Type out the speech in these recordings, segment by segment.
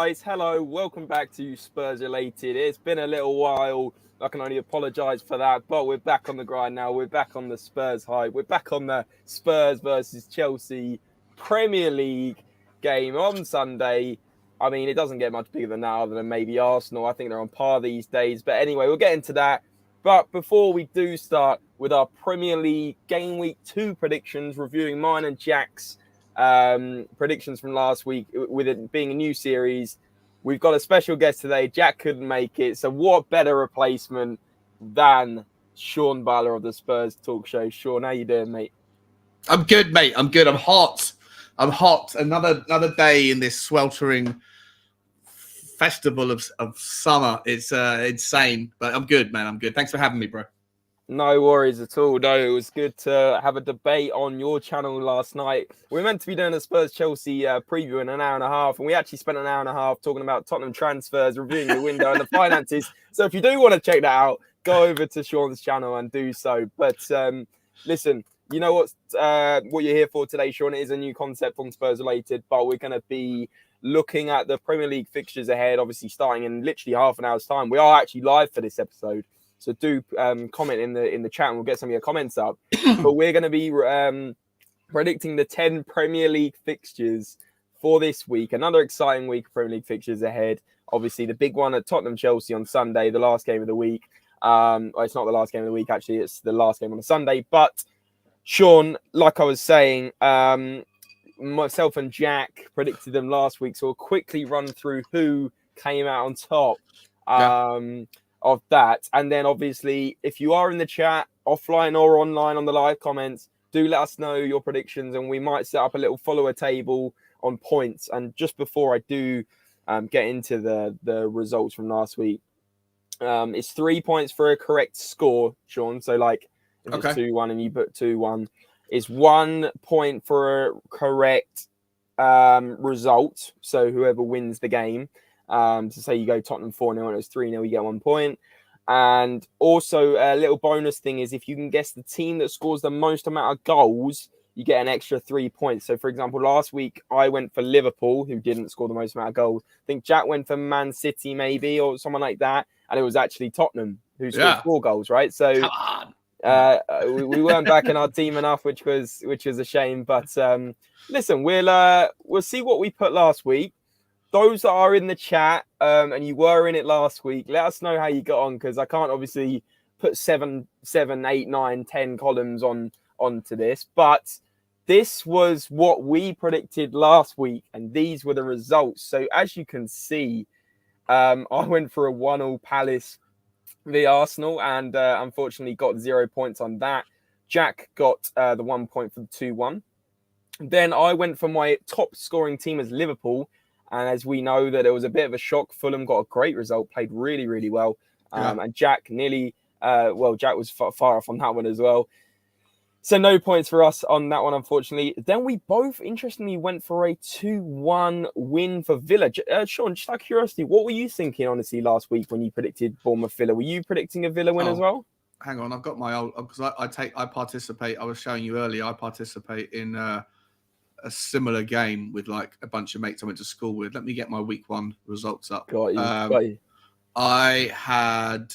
guys? Hello, welcome back to Spurs Related. It's been a little while. I can only apologise for that, but we're back on the grind now. We're back on the Spurs hype. We're back on the Spurs versus Chelsea Premier League game on Sunday. I mean, it doesn't get much bigger than that other than maybe Arsenal. I think they're on par these days. But anyway, we'll get into that. But before we do start with our Premier League Game Week 2 predictions, reviewing mine and Jack's predictions from last week, with it being a new series, we've got a special guest today. Jack couldn't make it, so what better replacement than Sean Butler of the Spurs Talk Show? Sean, how you doing, mate? I'm good, mate. I'm good. I'm hot. Another day in this sweltering festival of summer. It's insane, but I'm good, man. I'm good. Thanks for having me, bro. No worries at all. No, it was good to have a debate on your channel last night. We were meant to be doing a Spurs-Chelsea preview in an hour and a half, and we actually spent an hour and a half talking about Tottenham transfers, reviewing the window and the finances. So if you do want to check that out, go over to Sean's channel and do so. But listen, you know what you're here for today, Sean. It is a new concept from Spurs Related, but we're going to be looking at the Premier League fixtures ahead, obviously starting in literally half an hour's time. We are actually live for this episode. So do comment in the chat and we'll get some of your comments up. But we're going to be predicting the 10 Premier League fixtures for this week. Another exciting week of Premier League fixtures ahead. Obviously, the big one at Tottenham-Chelsea on Sunday, the last game of the week. Well, it's not the last game of the week, actually. It's the last game on a Sunday. But, Sean, like I was saying, myself and Jack predicted them last week. So we'll quickly run through who came out on top. Of that. And then obviously, if you are in the chat, offline or online on the live comments, do let us know your predictions and we might set up a little follower table on points. And just before I do get into the results from last week, it's 3 points for a correct score, Sean. So like if it's 2-1 and you put 2-1, it's 1 point for a correct result. So whoever wins the game. So say you go Tottenham 4-0 and it was 3-0, you get 1 point. And also a little bonus thing is if you can guess the team that scores the most amount of goals, you get an extra 3 points. So for example, last week I went for Liverpool, who didn't score the most amount of goals. I think Jack went for Man City maybe or someone like that. And it was actually Tottenham who scored 4 goals, right? So we weren't backing our team enough, which was a shame. But listen, we'll see what we put last week. Those that are in the chat and you were in it last week, let us know how you got on, because I can't obviously put 7, 8, 9, 10 columns onto this. But this was what we predicted last week, and these were the results. So as you can see, I went for a 1-1 Palace v Arsenal, and unfortunately got 0 points on that. Jack got the 1 point for the 2-1. Then I went for my top scoring team as Liverpool. And as we know that it was a bit of a shock, Fulham got a great result, played really, really well. And Jack Jack was far off on that one as well. So no points for us on that one, unfortunately. Then we both, interestingly, went for a 2-1 win for Villa. Sean, just out of curiosity, what were you thinking, honestly, last week when you predicted Bournemouth-Villa? Were you predicting a Villa win as well? Hang on, I've got my old... Because I participate, I was showing you earlier, I participate in... a similar game with like a bunch of mates I went to school with. Let me get my week 1 results up. Got you. I had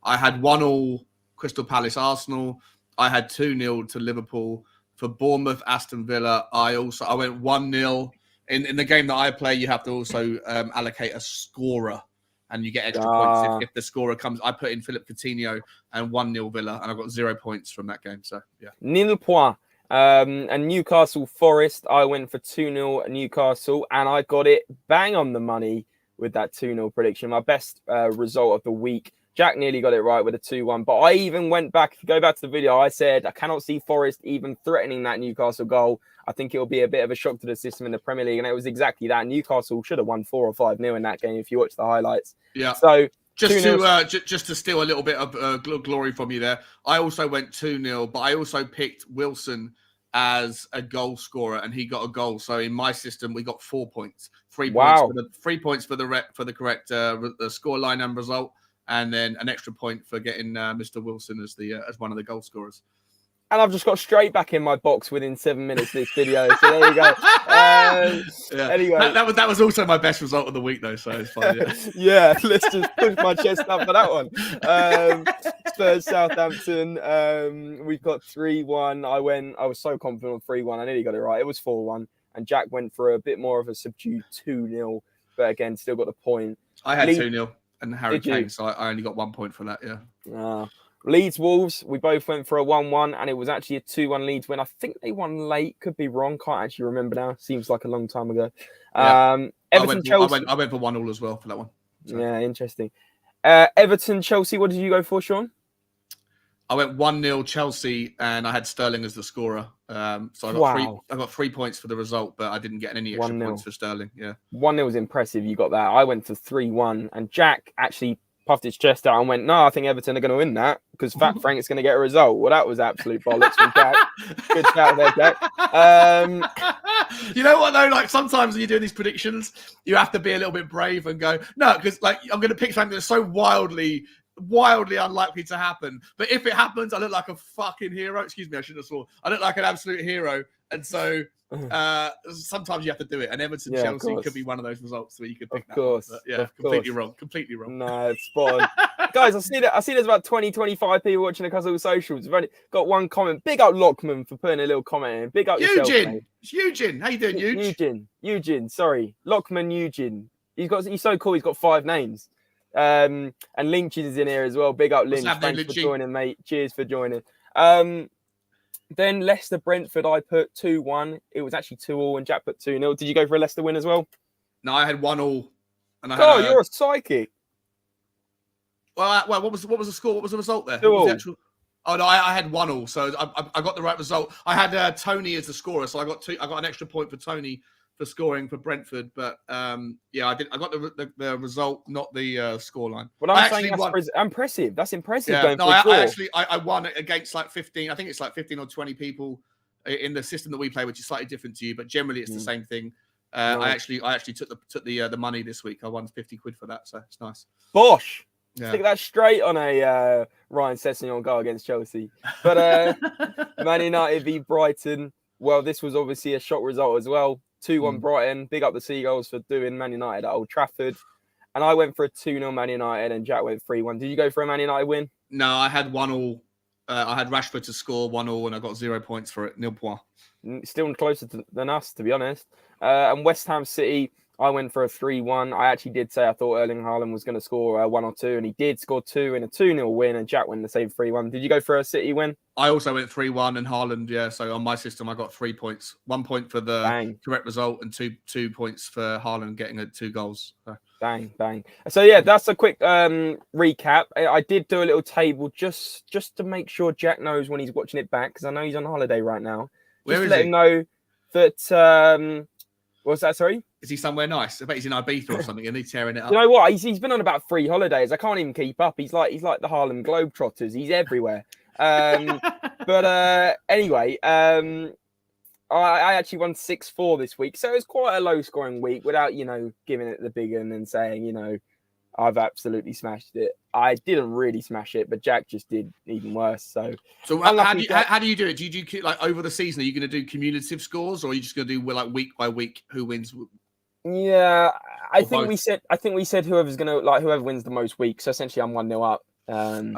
1-1 Crystal Palace Arsenal. I had 2-0 to Liverpool. For Bournemouth Aston Villa, I went 1-0. In the game that I play, you have to also allocate a scorer and you get extra points if the scorer comes. I put in Philip Coutinho and 1-0 Villa, and I got 0 points from that game. So yeah. 0 points. And Newcastle Forest, I went for 2-0 Newcastle, and I got it bang on the money with that 2-0 prediction. My best result of the week. Jack nearly got it right with a 2-1, but I even went back. If you go back to the video, I said I cannot see Forest even threatening that Newcastle goal. I think it'll be a bit of a shock to the system in the Premier League, and it was exactly that. Newcastle should have won 4 or 5-0 in that game if you watch the highlights. Yeah. So just to steal a little bit of glory from you there, I also went 2-0, but I also picked Wilson as a goal scorer, and he got a goal. So in my system, we got 4 points. 3 points for the correct the scoreline and result, and then an extra point for getting Mr. Wilson as one of the goal scorers. And I've just got straight back in my box within 7 minutes of this video. So there you go. Anyway, that was also my best result of the week, though. So it's fine. Yeah, yeah, let's just push my chest up for that one. Spurs Southampton. We've got 3-1. I was so confident on 3-1. I nearly got it right. It was 4-1. And Jack went for a bit more of a subdued 2-0. But again, still got the point. I had 2-0 and Harry Kane, so I only got 1 point for that. Yeah. Leeds Wolves, we both went for a 1-1, and it was actually a 2-1 Leeds win. I think they won late, could be wrong, can't actually remember now. Seems like a long time ago. Yeah. Everton Chelsea. I went for 1-1 as well for that one. So. Yeah, interesting. Everton Chelsea, what did you go for, Sean? I went 1-0 Chelsea, and I had Sterling as the scorer. So I got 3 points for the result, but I didn't get any extra points for Sterling. Yeah, 1-0 was impressive. You got that. I went for 3-1, and Jack actually puffed his chest out and went, "No, I think Everton are going to win that because Fat Frank's going to get a result." Well, that was absolute bollocks from Jack. Good shout there, Jack. You know what though? Like sometimes when you're doing these predictions, you have to be a little bit brave and go, "No," because like I'm going to pick something that's so wildly unlikely to happen. But if it happens, I look like a fucking hero. Excuse me, I shouldn't have sworn. I look like an absolute hero, and so sometimes you have to do it. And Everton Chelsea could be one of those results where you could pick that. Of course. Completely wrong. No, it's spot on. Guys, I see there's about 25 people watching across all socials. We've only got one comment. Big up Lockman for putting a little comment in. Big up yourself, mate. It's Eugene. How you doing, Eugene. Sorry, Lockman Eugene. He's so cool. He's got 5 names. And Lynch is in here as well. Big up Lynch. Thanks for joining, mate. Cheers for joining. Then Leicester Brentford, I put 2-1. It was actually 2-2, and Jack put 2-0. Did you go for a Leicester win as well? No, I had 1-1. And you're a psychic. Well, what was the score? What was the result there? Oh no, I had 1-1, so I got the right result. I had Tony as the scorer, so I got an extra point for Tony for scoring for Brentford. But I got the result, not the scoreline. Well, I'm saying that's impressive. That's impressive. Yeah, no, I won against like 15. I think it's like 15 or 20 people in the system that we play, which is slightly different to you, but generally it's the same thing. I actually took the money this week. I won 50 quid for that, so it's nice. Bosh. Yeah. Stick that straight on a Ryan Sessegnon goal against Chelsea. But Man United v Brighton. Well, this was obviously a shock result as well. 2-1 Brighton. Big up the Seagulls for doing Man United at Old Trafford. And I went for a 2-0 Man United, and Jack went 3-1. Did you go for a Man United win? No, I had 1-1. I had Rashford to score 1-1, and I got 0 points for it. 0 points. Still closer than us, to be honest. And West Ham City, I went for a 3-1. I actually did say I thought Erling Haaland was going to score 1 or 2, and he did score 2 in a 2-0 win, and Jack went the same 3-1. Did you go for a City win? I also went 3-1, and Haaland, yeah. So on my system, I got 3 points. 1 point for the correct result, and two points for Haaland getting 2 goals. So. Bang. So yeah, that's a quick recap. I did do a little table just to make sure Jack knows when he's watching it back, because I know he's on holiday right now. Just to let him know that... what's that, sorry? Is he somewhere nice? I bet he's in Ibiza or something, and he's tearing it up. You know what? He's been on about 3 holidays. I can't even keep up. He's like the Harlem Globetrotters. He's everywhere. But anyway, I actually won 6-4 this week. So it was quite a low-scoring week without, giving it the big one and saying, I've absolutely smashed it. I didn't really smash it, but Jack just did even worse. So how do you do it? Do you do like over the season? Are you going to do cumulative scores, or are you just going to do like week by week who wins? Yeah, I think we said whoever wins the most weeks. So essentially, I'm 1-0 up.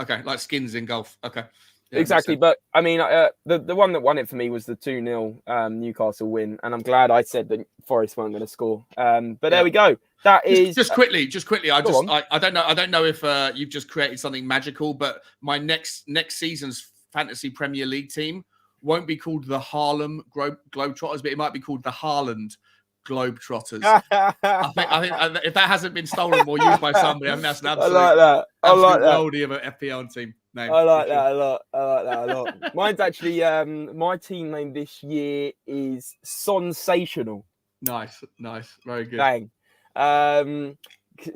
Okay, like skins in golf. Okay. Yeah, exactly, but I mean, the one that won it for me was the 2-0 Newcastle win, and I'm glad I said that Forest weren't going to score. But there we go. That is just quickly. I don't know if you've just created something magical, but my next season's fantasy Premier League team won't be called the Harlem Globetrotters, but it might be called the Haaland Globetrotters. I think if that hasn't been stolen or used by somebody, I think that's an absolute. I like that. I like that. Worldie of an FPL team name. I like that a lot. Mine's actually my team name this year is Sensational. Nice, very good. Bang.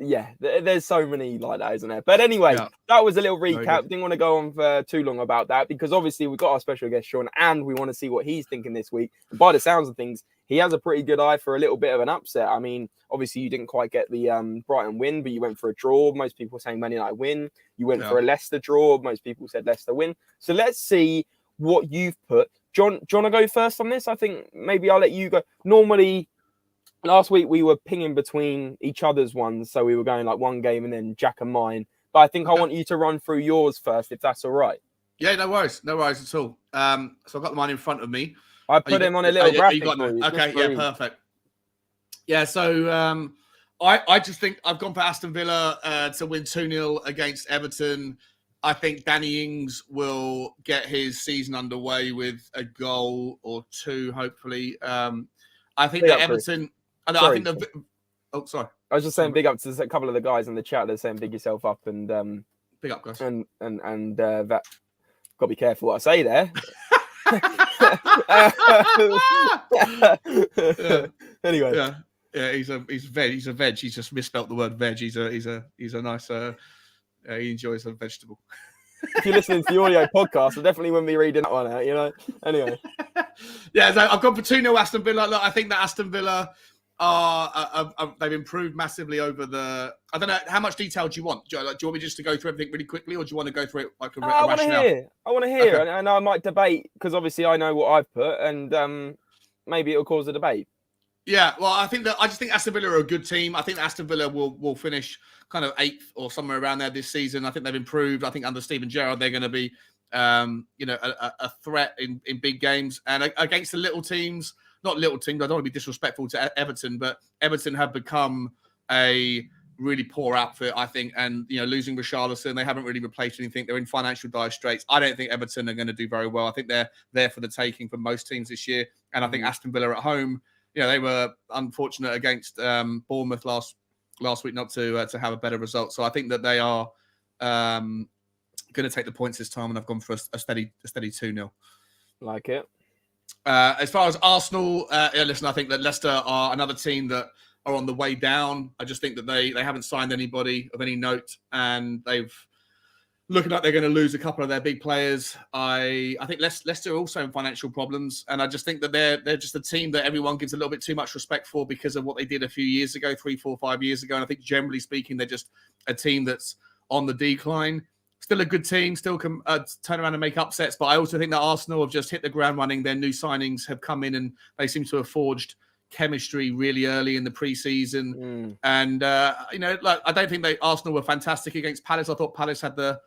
Yeah, there's so many like that, isn't there? But anyway, that was a little recap. Didn't want to go on for too long about that because obviously we've got our special guest Sean, and we want to see what he's thinking this week. And by the sounds of things, he has a pretty good eye for a little bit of an upset. I mean, obviously you didn't quite get the Brighton win, but you went for a draw. Most people saying Man United win. You went for a Leicester draw. Most people said Leicester win. So let's see what you've put. John, do you want to go first on this? I think maybe I'll let you go. Normally, last week we were pinging between each other's ones, so we were going like one game and then Jack and mine. But I think I want you to run through yours first, if that's all right. Yeah, no worries at all. So I've got mine in front of me. I put him on a little graphic for you. Okay, yeah, perfect. Yeah, so I just think I've gone for Aston Villa to win 2-0 against Everton. I think Danny Ings will get his season underway with a goal or two, hopefully. I think that Everton... I think the... Oh, sorry. I was just saying big up to a couple of the guys in the chat that are saying big yourself up and... big up, guys. And that... Got to be careful what I say there. Anyway. Yeah, he's a veg. He's just misspelt the word veg. He's a nice... he enjoys a vegetable. If you're listening to the audio podcast, I definitely wouldn't be reading that one out, you know? Anyway. Yeah, so I've gone for 2-0 Aston Villa. Look, I think that Aston Villa they've improved massively over the... I don't know, how much detail do you want? Do you want me just to go through everything really quickly, or do you want to go through it like a rationale? I want to hear, okay. and I might debate, because obviously I know what I've put, and maybe it'll cause a debate. Yeah, well, I just think Aston Villa are a good team. I think Aston Villa will finish kind of 8th or somewhere around there this season. I think they've improved. I think under Steven Gerrard, they're going to be, a threat in big games. And against the little teams, not little teams, I don't want to be disrespectful to Everton, but Everton have become a really poor outfit, I think. And, losing Richarlison, they haven't really replaced anything. They're in financial dire straits. I don't think Everton are going to do very well. I think they're there for the taking for most teams this year. And I think Aston Villa at home, they were unfortunate against Bournemouth last week not to have a better result. So I think that they are going to take the points this time, and I've gone for a steady 2-0. Like it. As far as Arsenal, listen, I think that Leicester are another team that are on the way down. I just think that they haven't signed anybody of any note, and they've looking like they're going to lose a couple of their big players. I think Leicester are also in financial problems, and I just think that they're just a team that everyone gives a little bit too much respect for because of what they did a few years ago, 3, 4, 5 years ago. And I think generally speaking, they're just a team that's on the decline. Still a good team, still can turn around and make upsets. But I also think that Arsenal have just hit the ground running. Their new signings have come in, and they seem to have forged chemistry really early in the preseason. And I don't think Arsenal were fantastic against Palace. I thought Palace had the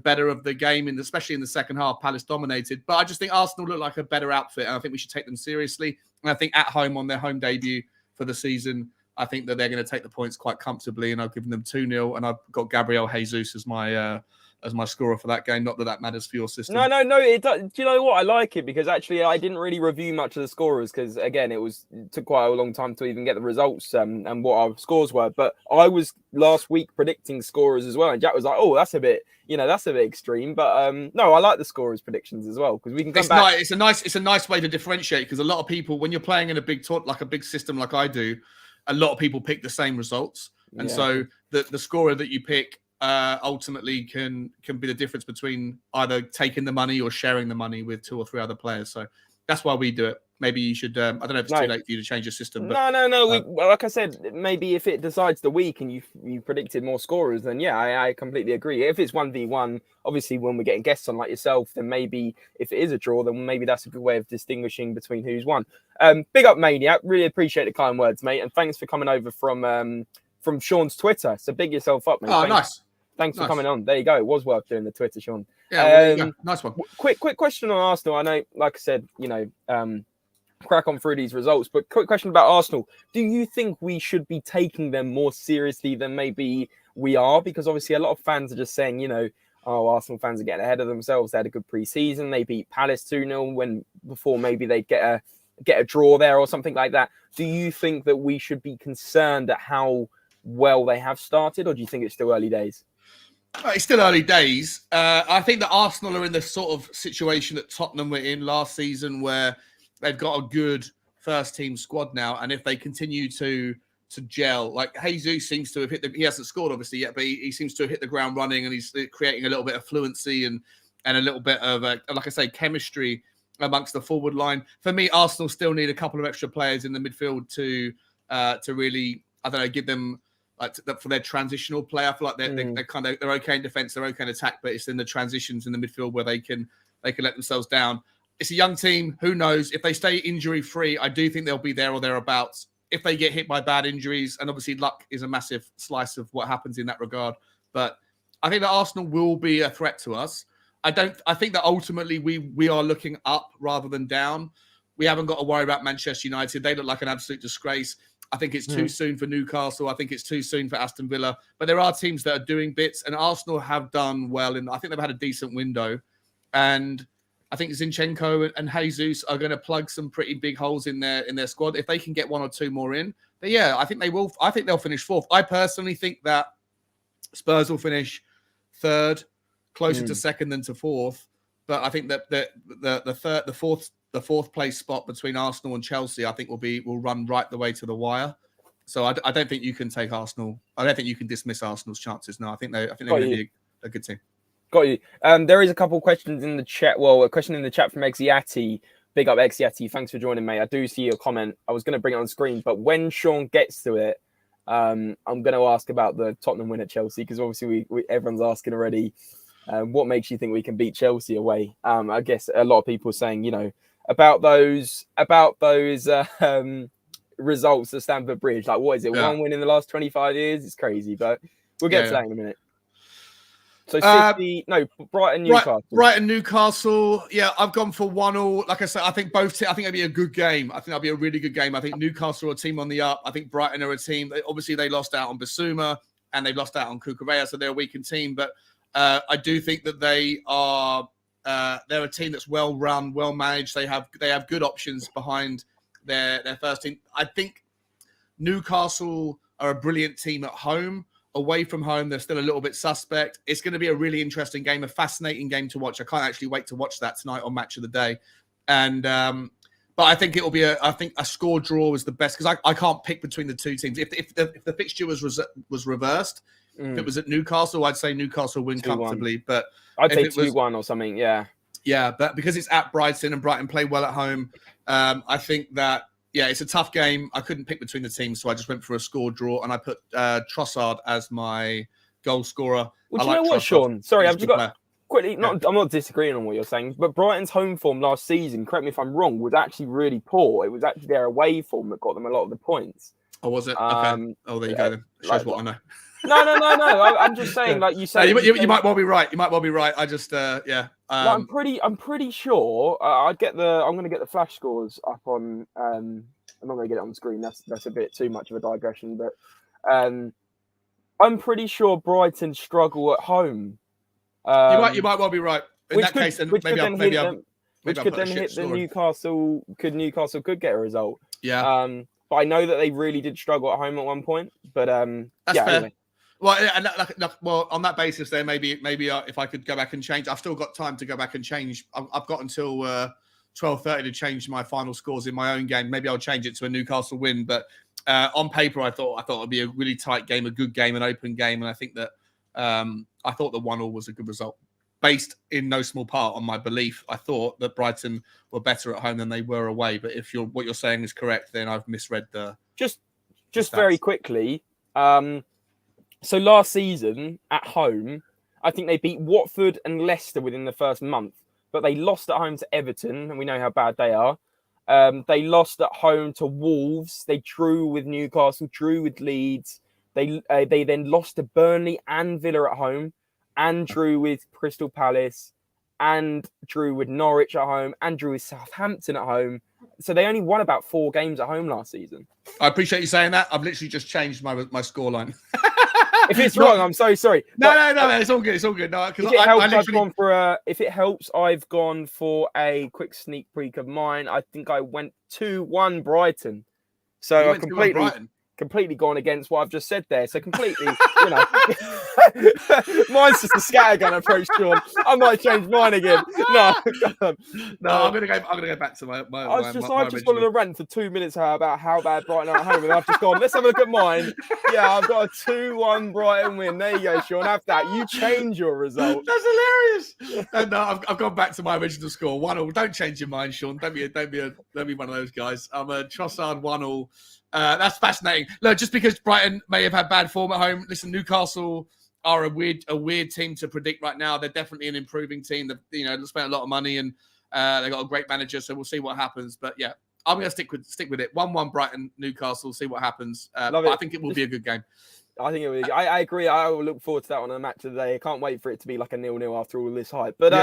better of the game, especially in the second half. Palace dominated. But I just think Arsenal look like a better outfit, and I think we should take them seriously. And I think at home, on their home debut for the season, I think that they're going to take the points quite comfortably, and I've given them 2-0, and I've got Gabriel Jesus as my scorer for that game. Not that matters for your system. No. It does. Do you know what? I like it because actually I didn't really review much of the scorers because, again, it took quite a long time to even get the results and what our scores were. But I was last week predicting scorers as well, and Jack was like, "Oh, that's a bit extreme." But no, I like the scorers predictions as well because we can come back. It's a nice way to differentiate because a lot of people, when you're playing in a big system like I do, a lot of people pick the same results, and so the scorer that you pick ultimately can be the difference between either taking the money or sharing the money with 2 or 3 other players. So that's why we do it. Maybe you should. I don't know if it's too late for you to change your system. But, no. Like I said, maybe if it decides the week and you predicted more scorers, then I completely agree. If it's 1v1, obviously when we're getting guests on like yourself, then maybe if it is a draw, then maybe that's a good way of distinguishing between who's won. Big up, Maniac. Really appreciate the kind words, mate, and thanks for coming over from Sean's Twitter. So big yourself up, mate. Oh, nice. Thanks for coming on. There you go. It was worth doing the Twitter, Sean. Yeah, nice one. Quick question on Arsenal. I know, like I said, crack on through these results, but quick question about Arsenal. Do you think we should be taking them more seriously than maybe we are? Because obviously a lot of fans are just saying, Arsenal fans are getting ahead of themselves. They had a good pre-season. They beat Palace 2-0 when before maybe they'd get a draw there or something like that. Do you think that we should be concerned at how well they have started, or do you think it's still early days? It's still early days. I think that Arsenal are in the sort of situation that Tottenham were in last season, where they've got a good first-team squad now, and if they continue to gel, like Jesus seems to have he hasn't scored obviously yet, but he seems to have hit the ground running, and he's creating a little bit of fluency and a little bit of, like I say, chemistry amongst the forward line. For me, Arsenal still need a couple of extra players in the midfield to really, I don't know, give them for their transitional play. I feel like they're okay in defence, they're okay in attack, but it's in the transitions in the midfield where they can they could let themselves down. It's a young team. Who knows? If they stay injury-free, I do think they'll be there or thereabouts. If they get hit by bad injuries, and obviously luck is a massive slice of what happens in that regard. But I think that Arsenal will be a threat to us. I think that ultimately we are looking up rather than down. We haven't got to worry about Manchester United. They look like an absolute disgrace. I think it's too soon for Newcastle. I think it's too soon for Aston Villa. But there are teams that are doing bits, and Arsenal have done well. I think they've had a decent window. And I think Zinchenko and Jesus are going to plug some pretty big holes in their squad. If they can get one or two more in, but yeah, I think they will. I think they'll finish fourth. I personally think that Spurs will finish third, closer to second than to fourth. But I think that the fourth place spot between Arsenal and Chelsea, I think will run right the way to the wire. So I don't think you can take Arsenal. I don't think you can dismiss Arsenal's chances. No, I think they're going to be a good team. Got you. There is a couple of questions in the chat. Well, a question in the chat from Exiati. Big up Exiati. Thanks for joining, mate. I do see your comment. I was going to bring it on screen, but when Sean gets to it, I'm going to ask about the Tottenham win at Chelsea, because obviously everyone's asking already. What makes you think we can beat Chelsea away? I guess a lot of people are saying, about those results at Stamford Bridge. Like, what is it? Yeah. One win in the last 25 years? It's crazy, but we'll get to that in a minute. So Brighton, Newcastle. Brighton, Newcastle. Yeah, I've gone for 1-1. Like I said, I think I think it'll be a good game. I think that'll be a really good game. I think Newcastle are a team on the up. I think Brighton are a team. Obviously, they lost out on Basuma and they've lost out on Cucurella, so they're a weakened team. But I do think that they are. They're a team that's well run, well managed. They have good options behind their first team. I think Newcastle are a brilliant team at home. Away from home, they're still a little bit suspect. It's going to be a really interesting game, a fascinating game to watch. I can't actually wait to watch that tonight on Match of the Day. And but I think it will be a score draw is the best, because I can't pick between the two teams. If the fixture was reversed, if it was at Newcastle, I'd say Newcastle win 2-1 comfortably. But I'd say 2-1 or something. Yeah. Yeah, but because it's at Brighton and Brighton play well at home, I think that. Yeah, it's a tough game. I couldn't pick between the teams, so I just went for a score draw, and I put Trossard as my goal scorer. Well, do you know what, Sean? Sorry, I've just got quickly. I'm not disagreeing on what you're saying, but Brighton's home form last season, correct me if I'm wrong, was actually really poor. It was actually their away form that got them a lot of the points. Oh, was it? Okay. Oh, there you go then. Shows what I know. No. I'm just saying, like you said, you might well be right. You might well be right. I just, yeah. I'm pretty sure. I'm going to get the flash scores up on. I'm not going to get it on the screen. That's a bit too much of a digression, but I'm pretty sure Brighton struggle at home. You might well be right. In that case, then maybe I'll hit the Newcastle. Newcastle could get a result. Yeah. But I know that they really did struggle at home at one point. But that's fair. Anyway. Well, on that basis, then maybe if I could go back and change, I've still got time to go back and change. I've got until 12:30 to change my final scores in my own game. Maybe I'll change it to a Newcastle win. But on paper, I thought it'd be a really tight game, a good game, an open game, and I think that I thought the 1-1 was a good result, based in no small part on my belief. I thought that Brighton were better at home than they were away. But if what you're saying is correct, then I've misread the. Just very quickly. So last season at home, I think they beat Watford and Leicester within the first month, but they lost at home to Everton, and we know how bad they are. They lost at home to Wolves. They drew with Newcastle, drew with Leeds. They then lost to Burnley and Villa at home, and drew with Crystal Palace, and drew with Norwich at home, and drew with Southampton at home. So they only won about 4 games at home last season. I appreciate you saying that. I've literally just changed my scoreline. If it's wrong, I'm so sorry. No, it's all good. It's all good. No, because if it helps, I've gone for a quick sneak peek of mine. I think I went 2-1 Brighton. So I completely gone against what I've just said there. So completely, mine's just a scattergun approach, Sean. I might change mine again. No, I'm gonna go back to my. I've just gone on a rant for 2 minutes about how bad Brighton are at home, and I've just gone. Let's have a look at mine. Yeah, I've got a 2-1 Brighton win. There you go, Sean. Have that. You change your result. That's hilarious. No, I've gone back to my original score. 1-1. Don't change your mind, Sean. Don't be one of those guys. I'm a Trossard 1-1. That's fascinating. Look, just because Brighton may have had bad form at home, listen, Newcastle are a weird team to predict right now. They're definitely an improving team. They spent a lot of money and they got a great manager. So we'll see what happens. But yeah, I'm going to stick with it. 1-1 Brighton, Newcastle. See what happens. But I think it will be a good game. I think it will. I agree. I will look forward to that on a match of the day. I can't wait for it to be like a 0-0 after all this hype. But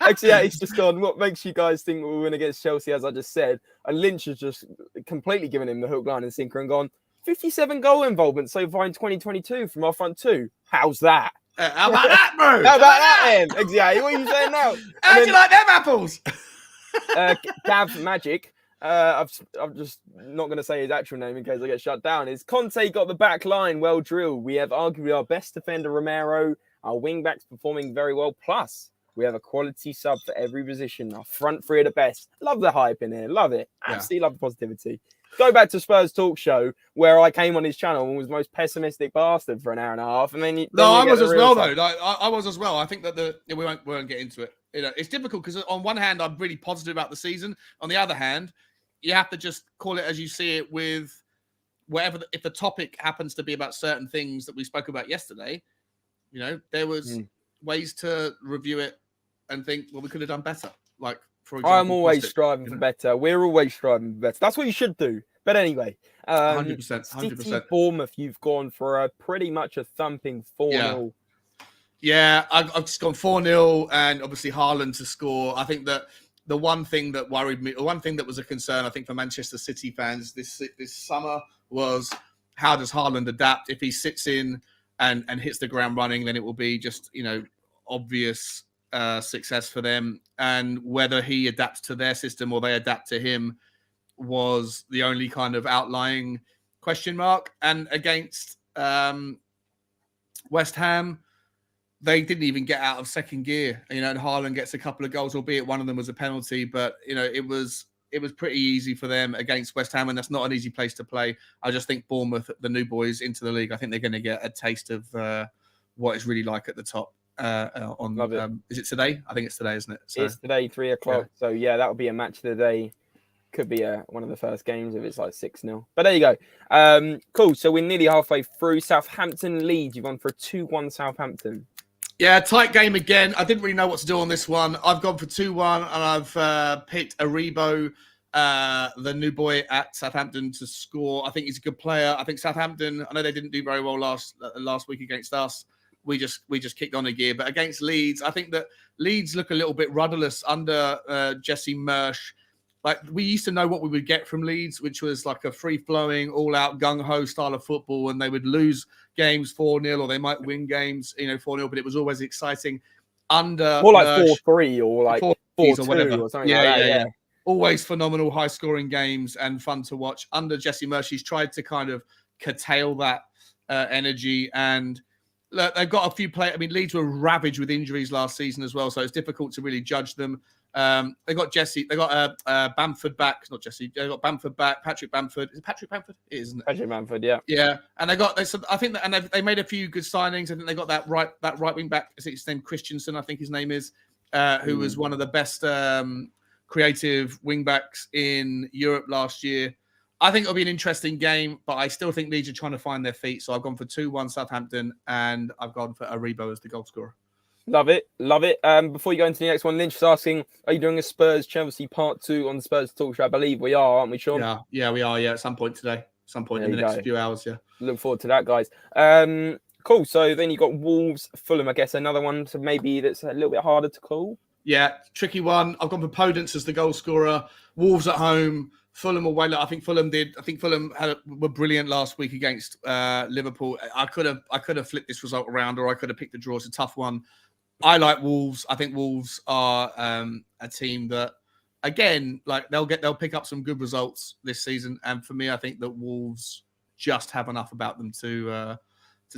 actually, yeah, it's just gone. What makes you guys think we'll win against Chelsea? As I just said, and Lynch has just completely given him the hook, line, and sinker, and gone 57 goal involvement so far in 2022 from our front two. How's that? How about that, bro? How about that, then? Exactly. What are you saying now? How do you like them apples? Gav Magic. I'm just not going to say his actual name in case I get shut down. Is Conte got the back line well drilled? We have arguably our best defender, Romero. Our wing backs performing very well. Plus, we have a quality sub for every position. Our front three are the best. Love the hype in here. Love it. Absolutely love the positivity. Go back to Spurs Talk Show, where I came on his channel and was the most pessimistic bastard for an hour and a half. And then I was as well, though. I was as well. I think that we won't get into it. It's difficult because on one hand, I'm really positive about the season. On the other hand, you have to just call it as you see it with whatever. If the topic happens to be about certain things that we spoke about yesterday, there was ways to review it and think, well, we could have done better. Like, for example, I'm always striving for better. We're always striving for better. That's what you should do. But anyway, 100%. Bournemouth, you've gone for pretty much a thumping 4-0. Yeah, I've just gone 4-0 and obviously Haaland to score. I think that the one thing that worried me, or one thing that was a concern, I think, for Manchester City fans this summer was how does Haaland adapt? If he sits in and hits the ground running, then it will be just, obvious success for them. And whether he adapts to their system or they adapt to him was the only kind of outlying question mark. And against West Ham, they didn't even get out of second gear, and Haaland gets a couple of goals, albeit one of them was a penalty, but it was pretty easy for them against West Ham, and that's not an easy place to play. I just think Bournemouth, the new boys into the league, I think they're going to get a taste of what it's really like at the top. Is it today? I think it's today, isn't it? So, it's today, 3:00. Yeah. So yeah, that'll be a match of the day. Could be one of the first games if it's like 6-0. But there you go. Cool. So we're nearly halfway through. Southampton Leeds. You've gone for a 2-1 Southampton. Yeah, tight game again. I didn't really know what to do on this one. I've gone for 2-1 and I've picked Aribo, the new boy at Southampton, to score. I think he's a good player. I think Southampton, I know they didn't do very well last week against us. We just kicked on a gear. But against Leeds, I think that Leeds look a little bit rudderless under Jesse Marsch. Like, we used to know what we would get from Leeds, which was like a free-flowing, all-out, gung-ho style of football, and they would lose games 4-0, or they might win games, 4-0, but it was always exciting. Under more like 4-3 or like 4-2 or whatever. Or something like that. Yeah. Always phenomenal, high-scoring games and fun to watch. Under Jesse Marsch, he's tried to kind of curtail that energy, and look, they've got a few players. I mean, Leeds were ravaged with injuries last season as well, so it's difficult to really judge them. They got Bamford back. Not Jesse. They got Bamford back. Patrick Bamford. Is it Patrick Bamford? It is, isn't it? Patrick Bamford. Yeah. Yeah, and I think that, and they made a few good signings. I think they got that right wing back. Is his name Christensen? I think his name is, who was one of the best creative wing backs in Europe last year. I think it'll be an interesting game, but I still think Leeds are trying to find their feet. So I've gone for 2-1 Southampton, and I've gone for Aribo as the goal scorer. Love it. Before you go into the next one, Lynch is asking, are you doing a Spurs Chelsea part 2 on the Spurs Talk Show? I believe we are, aren't we, Sean? Yeah, we are. Yeah, at some point today. Some point in the next few hours, yeah. Look forward to that, guys. Cool. So then you got Wolves, Fulham, I guess another one, so maybe that's a little bit harder to call. Yeah, tricky one. I've gone for Podence as the goal scorer. Wolves at home. Fulham away. I think Fulham were brilliant last week against Liverpool. I could have flipped this result around, or I could have picked the draw. It's a tough one. I like Wolves. I think Wolves are a team that, again, like they'll pick up some good results this season. And for me, I think that Wolves just have enough about them to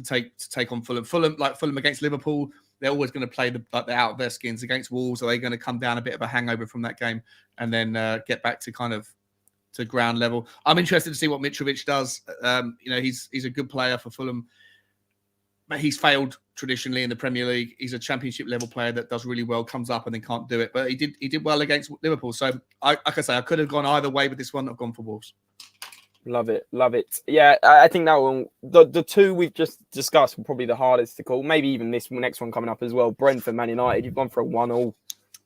take on Fulham. Fulham against Liverpool, they're always going to play they're out of their skins. Against Wolves, are they going to come down a bit of a hangover from that game and then get back to kind of to ground level? I'm interested to see what Mitrovic does. He's a good player for Fulham. He's failed traditionally in the Premier League. He's a championship level player that does really well, comes up and then can't do it. But he did well against Liverpool. So like I say, I could have gone either way with this one. I've gone for Wolves. Love it, love it. Yeah, I think that one, the two we've just discussed were probably the hardest to call. Maybe even this next one coming up as well. Brentford, Man United. You've gone for a 1-1.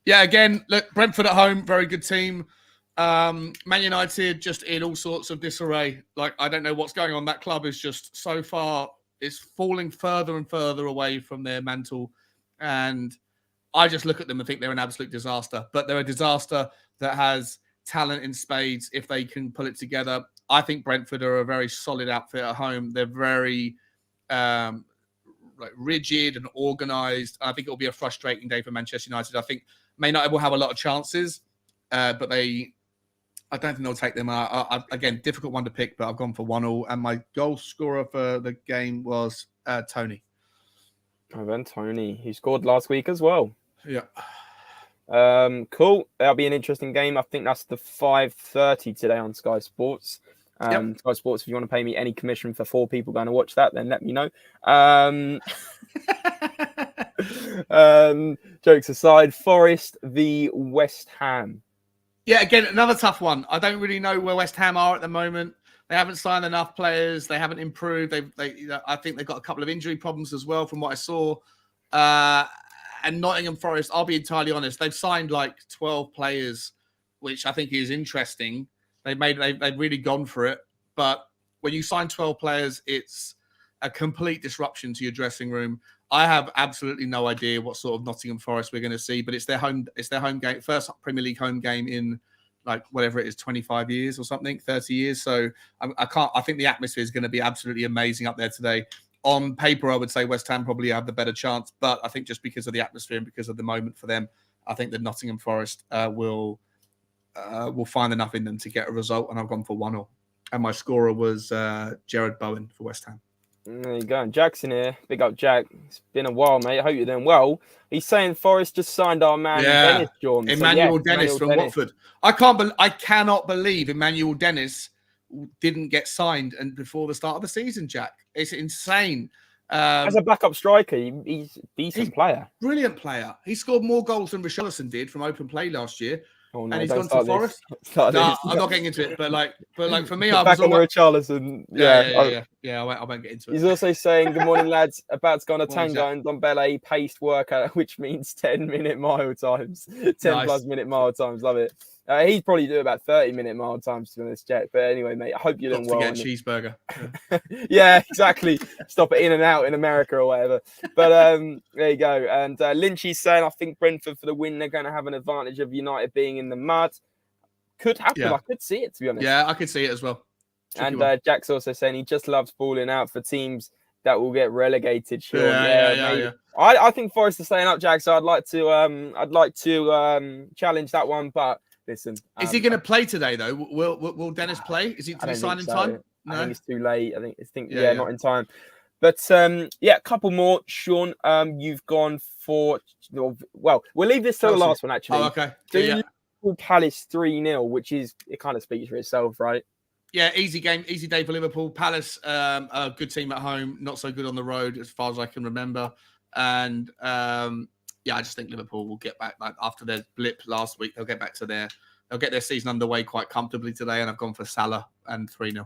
Yeah, again, look, Brentford at home, very good team. Man United just in all sorts of disarray. Like, I don't know what's going on. That club is just so far, it's falling further and further away from their mantle. And I just look at them and think they're an absolute disaster. But they're a disaster that has talent in spades if they can pull it together. I think Brentford are a very solid outfit at home. They're very rigid and organised. I think it'll be a frustrating day for Manchester United. I think Man United will have a lot of chances, but I don't think they'll take them out. Again, difficult one to pick, but I've gone for 1-1. And my goal scorer for the game was Tony. Oh, then Tony, he scored last week as well. Yeah. Cool. That'll be an interesting game. I think that's the 5:30 today on Sky Sports. Sky Sports, if you want to pay me any commission for 4 people going to watch that, then let me know. Jokes aside, Forest v West Ham. Yeah, again, another tough one. I don't really know where West Ham are at the moment. They haven't signed enough players. They haven't improved. I think they've got a couple of injury problems as well, from what I saw. And Nottingham Forest, I'll be entirely honest, they've signed like 12 players, which I think is interesting. They've really gone for it. But when you sign 12 players, it's a complete disruption to your dressing room. I have absolutely no idea what sort of Nottingham Forest we're going to see, but it's their home game, first Premier League home game in like whatever it is, 25 years or something, 30 years. So I think the atmosphere is going to be absolutely amazing up there today. On paper, I would say West Ham probably have the better chance, but I think just because of the atmosphere and because of the moment for them, I think that Nottingham Forest will find enough in them to get a result, and I've gone for 1-0. And my scorer was Jared Bowen for West Ham. There you go. And Jackson here. Big up, Jack. It's been a while, mate. I hope you're doing well. He's saying Forest just signed our man, Dennis Jordan. Emmanuel Dennis from Watford. I cannot believe Emmanuel Dennis didn't get signed and before the start of the season, Jack. It's insane. As a backup striker, he's a decent player. Brilliant player. He scored more goals than Richarlison did from open play last year. Oh, no, and he's gone to Forest. I'm not getting into it. But for me, I was back on Richarlison. Yeah. I won't get into it. He's also saying, "Good morning, lads. About to go on a tango and Dombele paced workout, which means 10-minute mile times, 10+ minute mile times. Love it. He'd probably do about 30-minute mile times to be honest, Jack. But anyway, mate, I hope you're doing well. To get a cheeseburger. Yeah, exactly. Stop it in and out in America or whatever. But there you go. And Lynchy's saying, I think Brentford for the win. They're going to have an advantage of United being in the mud. Could happen. Yeah. I could see it, to be honest. Yeah, I could see it as well. And Jack's also saying he just loves falling out for teams that will get relegated. Sure. Yeah. I think Forest are staying up, Jack. So I'd like to challenge that one, but. Listen, is he going to play today though? Will Dennis play? Is he to be signed in time? No? I think it's too late. I think not in time. But a couple more. Sean, you've gone for we'll leave this to the last one actually. Oh, okay. Liverpool Palace 3-0, which is it kind of speaks for itself, right? Yeah, easy game, easy day for Liverpool. Palace, a good team at home, not so good on the road as far as I can remember. And I just think Liverpool will get back after their blip last week. They'll get their season underway quite comfortably today. And I've gone for Salah and 3-0.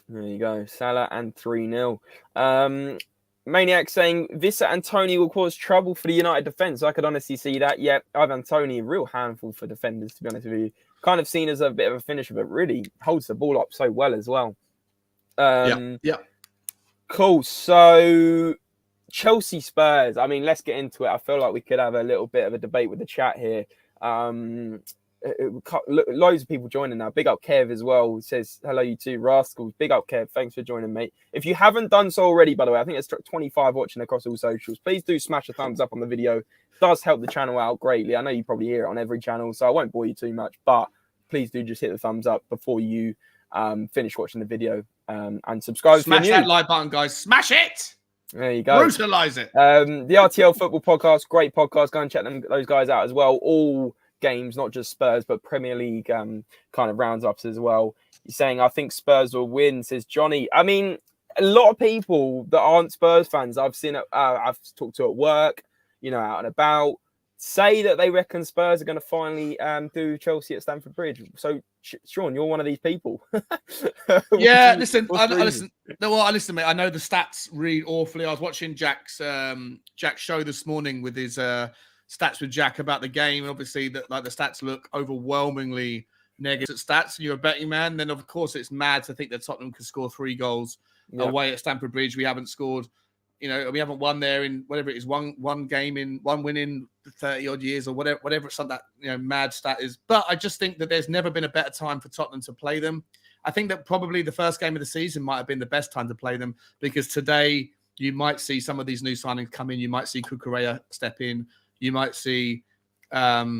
There you go, Salah and 3-0. Maniac saying Vissa and Tony will cause trouble for the United defence. I could honestly see that. Yeah, Ivan Tony, a real handful for defenders, to be honest with you. Kind of seen as a bit of a finisher, but really holds the ball up so well as well. Cool. So Chelsea Spurs. I mean, let's get into it. I feel like we could have a little bit of a debate with the chat here. Loads of people joining now. Big up Kev as well. He says, hello, you two rascals. Big up Kev. Thanks for joining, mate. If you haven't done so already, by the way, I think there's 25 watching across all socials. Please do smash a thumbs up on the video. It does help the channel out greatly. I know you probably hear it on every channel, so I won't bore you too much, but please do just hit the thumbs up before you finish watching the video and subscribe. Smash that like button, guys. Smash it. There you go. Brutalize it. The RTL Football Podcast, great podcast. Go and check those guys out as well. All games, not just Spurs, but Premier League kind of rounds-ups as well. He's saying, I think Spurs will win, says Johnny. I mean, a lot of people that aren't Spurs fans, I've seen it, I've talked to at work, out and about, say that they reckon Spurs are going to finally do Chelsea at Stamford Bridge. So Sean, you're one of these people. Yeah, listen, listen. listen, mate. I know the stats read awfully. I was watching Jack's show this morning with his stats with Jack about the game, and obviously the stats look overwhelmingly negative stats. And you're a betting man, then of course it's mad to think that Tottenham could score 3 goals away at Stamford Bridge. We haven't scored. We haven't won there in whatever it is, one win in 30 odd years or whatever some that mad stat is. But I just think that there's never been a better time for Tottenham to play them. I think that probably the first game of the season might have been the best time to play them, because today you might see some of these new signings come in. You might see Cucurella step in. You might see Koulibaly.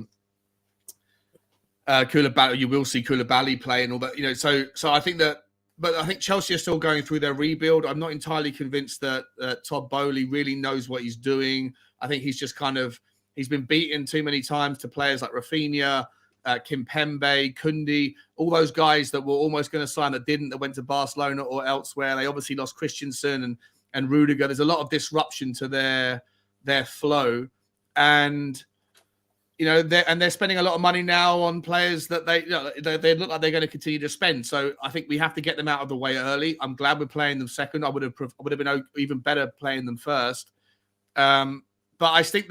You will see Koulibaly play and all that. So I think that. But I think Chelsea are still going through their rebuild. I'm not entirely convinced that Todd Boehly really knows what he's doing. I think he's just he's been beaten too many times to players like Rafinha, Kimpembe, Kundi, all those guys that were almost going to sign that didn't, that went to Barcelona or elsewhere. They obviously lost Christensen and Rudiger. There's a lot of disruption to their flow. And they're spending a lot of money now on players that they look like they're going to continue to spend. So I think we have to get them out of the way early. I'm glad we're playing them second. I would have been even better playing them first. But I think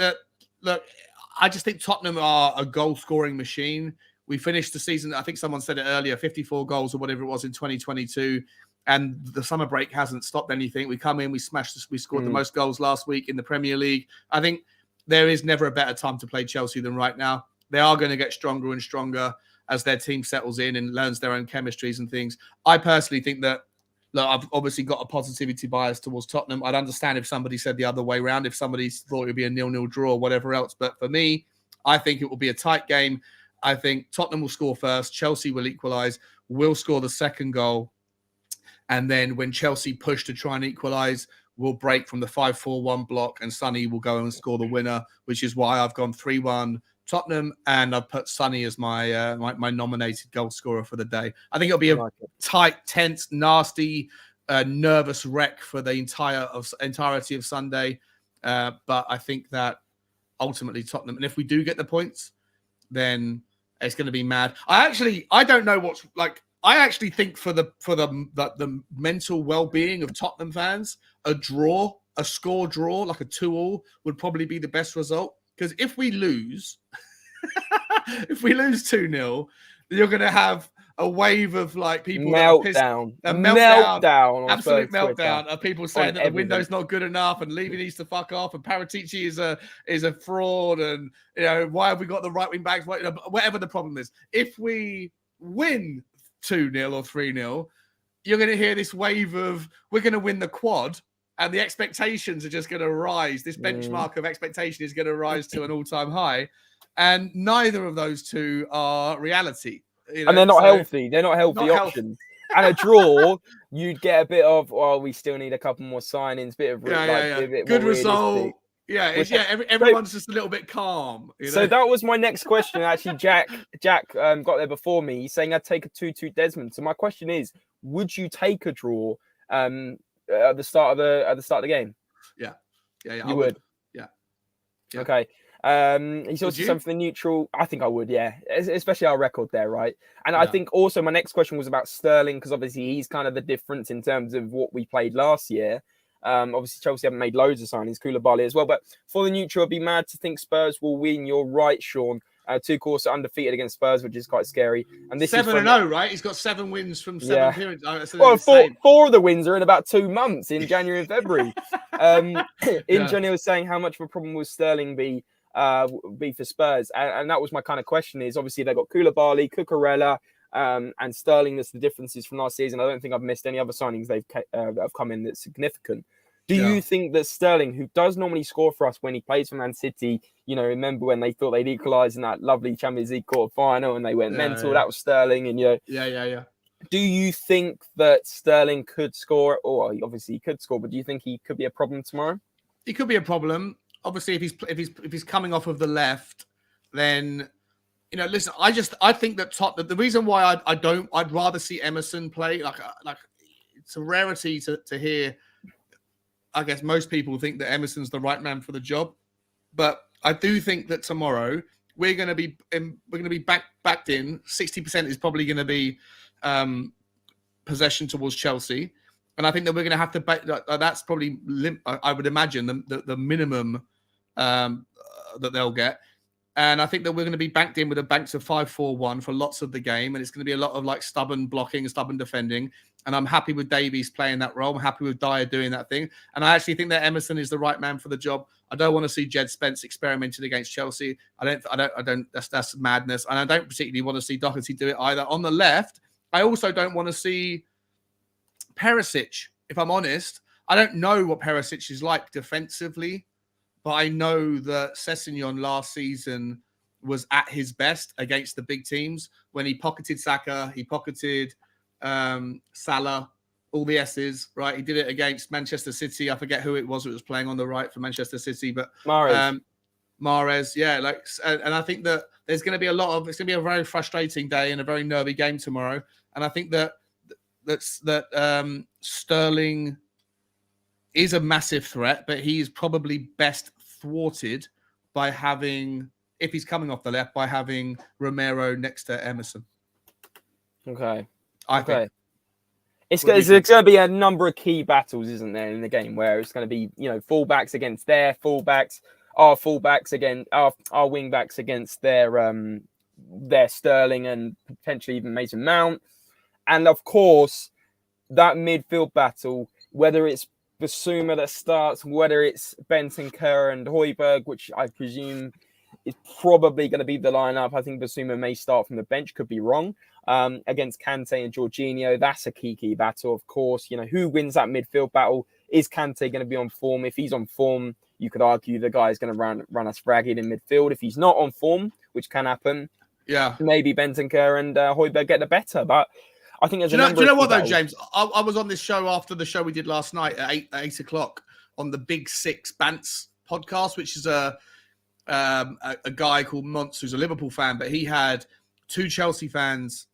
I just think Tottenham are a goal scoring machine. We finished the season, I think someone said it earlier, 54 goals or whatever it was in 2022. And the summer break hasn't stopped anything. We come in, we scored the most goals last week in the Premier League. I think there is never a better time to play Chelsea than right now. They are going to get stronger and stronger as their team settles in and learns their own chemistries and things. I personally think that, I've obviously got a positivity bias towards Tottenham. I'd understand if somebody said the other way around, if somebody thought it would be a 0-0 draw or whatever else. But for me, I think it will be a tight game. I think Tottenham will score first. Chelsea will equalise. We'll score the second goal. And then when Chelsea push to try and equalise, we'll break from the 5-4-1 block and Sonny will go and score the winner, which is why I've gone 3-1 Tottenham, and I've put Sonny as my my nominated goal scorer for the day. I think it'll be a tight, tense, nasty, nervous wreck for the entirety of Sunday. But I think that ultimately Tottenham, and if we do get the points, then it's going to be mad. I don't know what's like. I actually think for the mental well-being of Tottenham fans, a score draw, like a 2-2, would probably be the best result. Because if we lose, if we lose 2-0, you're going to have a wave of people meltdown, absolute meltdown of people saying that the window's not good enough and Levy needs to fuck off and Paratici is a fraud and why have we got the right wing backs? Whatever the problem is, if we win 2-0 or 3-0, you're going to hear this wave of we're going to win the quad, and the expectations are just going to rise. This benchmark of expectation is going to rise to an all-time high, and neither of those two are reality. And they're not healthy. They're not healthy options. And a draw, you'd get a bit of, we still need a couple more signings, bit of good result. Everyone's just a little bit calm. So that was my next question. Actually, Jack got there before me. He's saying I'd take a 2-2 Desmond. So my question is, would you take a draw at the start of the game? Yeah, you would. Yeah. Okay. He's also something neutral. I think I would, yeah, especially our record there, right? And I think also my next question was about Sterling, because obviously he's kind of the difference in terms of what we played last year. Obviously Chelsea haven't made loads of signings, Koulibaly as well. But for the neutral, I'd be mad to think Spurs will win. You're right, Sean. 2 quarters undefeated against Spurs, which is quite scary. And this 7-0, right? He's got 7 wins from 7 appearances. Well, four of the wins are in about 2 months, in January and February. Johnny was saying how much of a problem will Sterling be for Spurs, and that was my kind of question. Is obviously they got Koulibaly, Cucurella, and Sterling. That's the differences from last season. I don't think I've missed any other signings that have come in that's significant. Do you think that Sterling, who does normally score for us when he plays for Man City, remember when they thought they'd equalise in that lovely Champions League quarter final and they went mental? That was Sterling, and Do you think that Sterling could score, or obviously he could score, but do you think he could be a problem tomorrow? He could be a problem. Obviously, if he's coming off of the left, then listen. I think that the reason why I'd rather see Emerson play. Like it's a rarity to hear. I guess most people think that Emerson's the right man for the job, but I do think that tomorrow we're going to be backed in. 60% is probably going to be possession towards Chelsea, and I think that we're going to have to back. That's probably I would imagine the minimum that they'll get. And I think that we're going to be banked in with a banks of 5-4-1 for lots of the game. And it's going to be a lot of like stubborn blocking, stubborn defending. And I'm happy with Davies playing that role. I'm happy with Dyer doing that thing. And I actually think that Emerson is the right man for the job. I don't want to see Jed Spence experimenting against Chelsea. I don't, that's madness. And I don't particularly want to see Doherty do it either. On the left, I also don't want to see Perisic. If I'm honest, I don't know what Perisic is like defensively. But I know that Sessegnon last season was at his best against the big teams when he pocketed Saka, he pocketed Salah, all the S's, right? He did it against Manchester City. I forget who it was playing on the right for Manchester City, but Mahrez, yeah. And I think that there's going to be it's going to be a very frustrating day and a very nervy game tomorrow. And I think that Sterling is a massive threat, but he is probably best thwarted by having, if he's coming off the left, by having Romero next to Emerson. Okay. I think. It's going to be a number of key battles, isn't there, in the game where it's going to be, fullbacks against their fullbacks, our fullbacks against our wing backs against their Sterling and potentially even Mason Mount. And of course, that midfield battle, whether it's Basuma that starts, whether it's Bentancur and Højbjerg, which I presume is probably going to be the lineup. I think Basuma may start from the bench, could be wrong. Against Kante and Jorginho, that's a key battle, of course. Who wins that midfield battle? Is Kante going to be on form? If he's on form, you could argue the guy is going to run us ragged in midfield. If he's not on form, which can happen, maybe Bentancur and Højbjerg get the better. But I think there's do you know what though, James? I was on this show after the show we did last night at 8 o'clock on the Big Six Bants podcast, which is a guy called Montz who's a Liverpool fan, but he had three Chelsea fans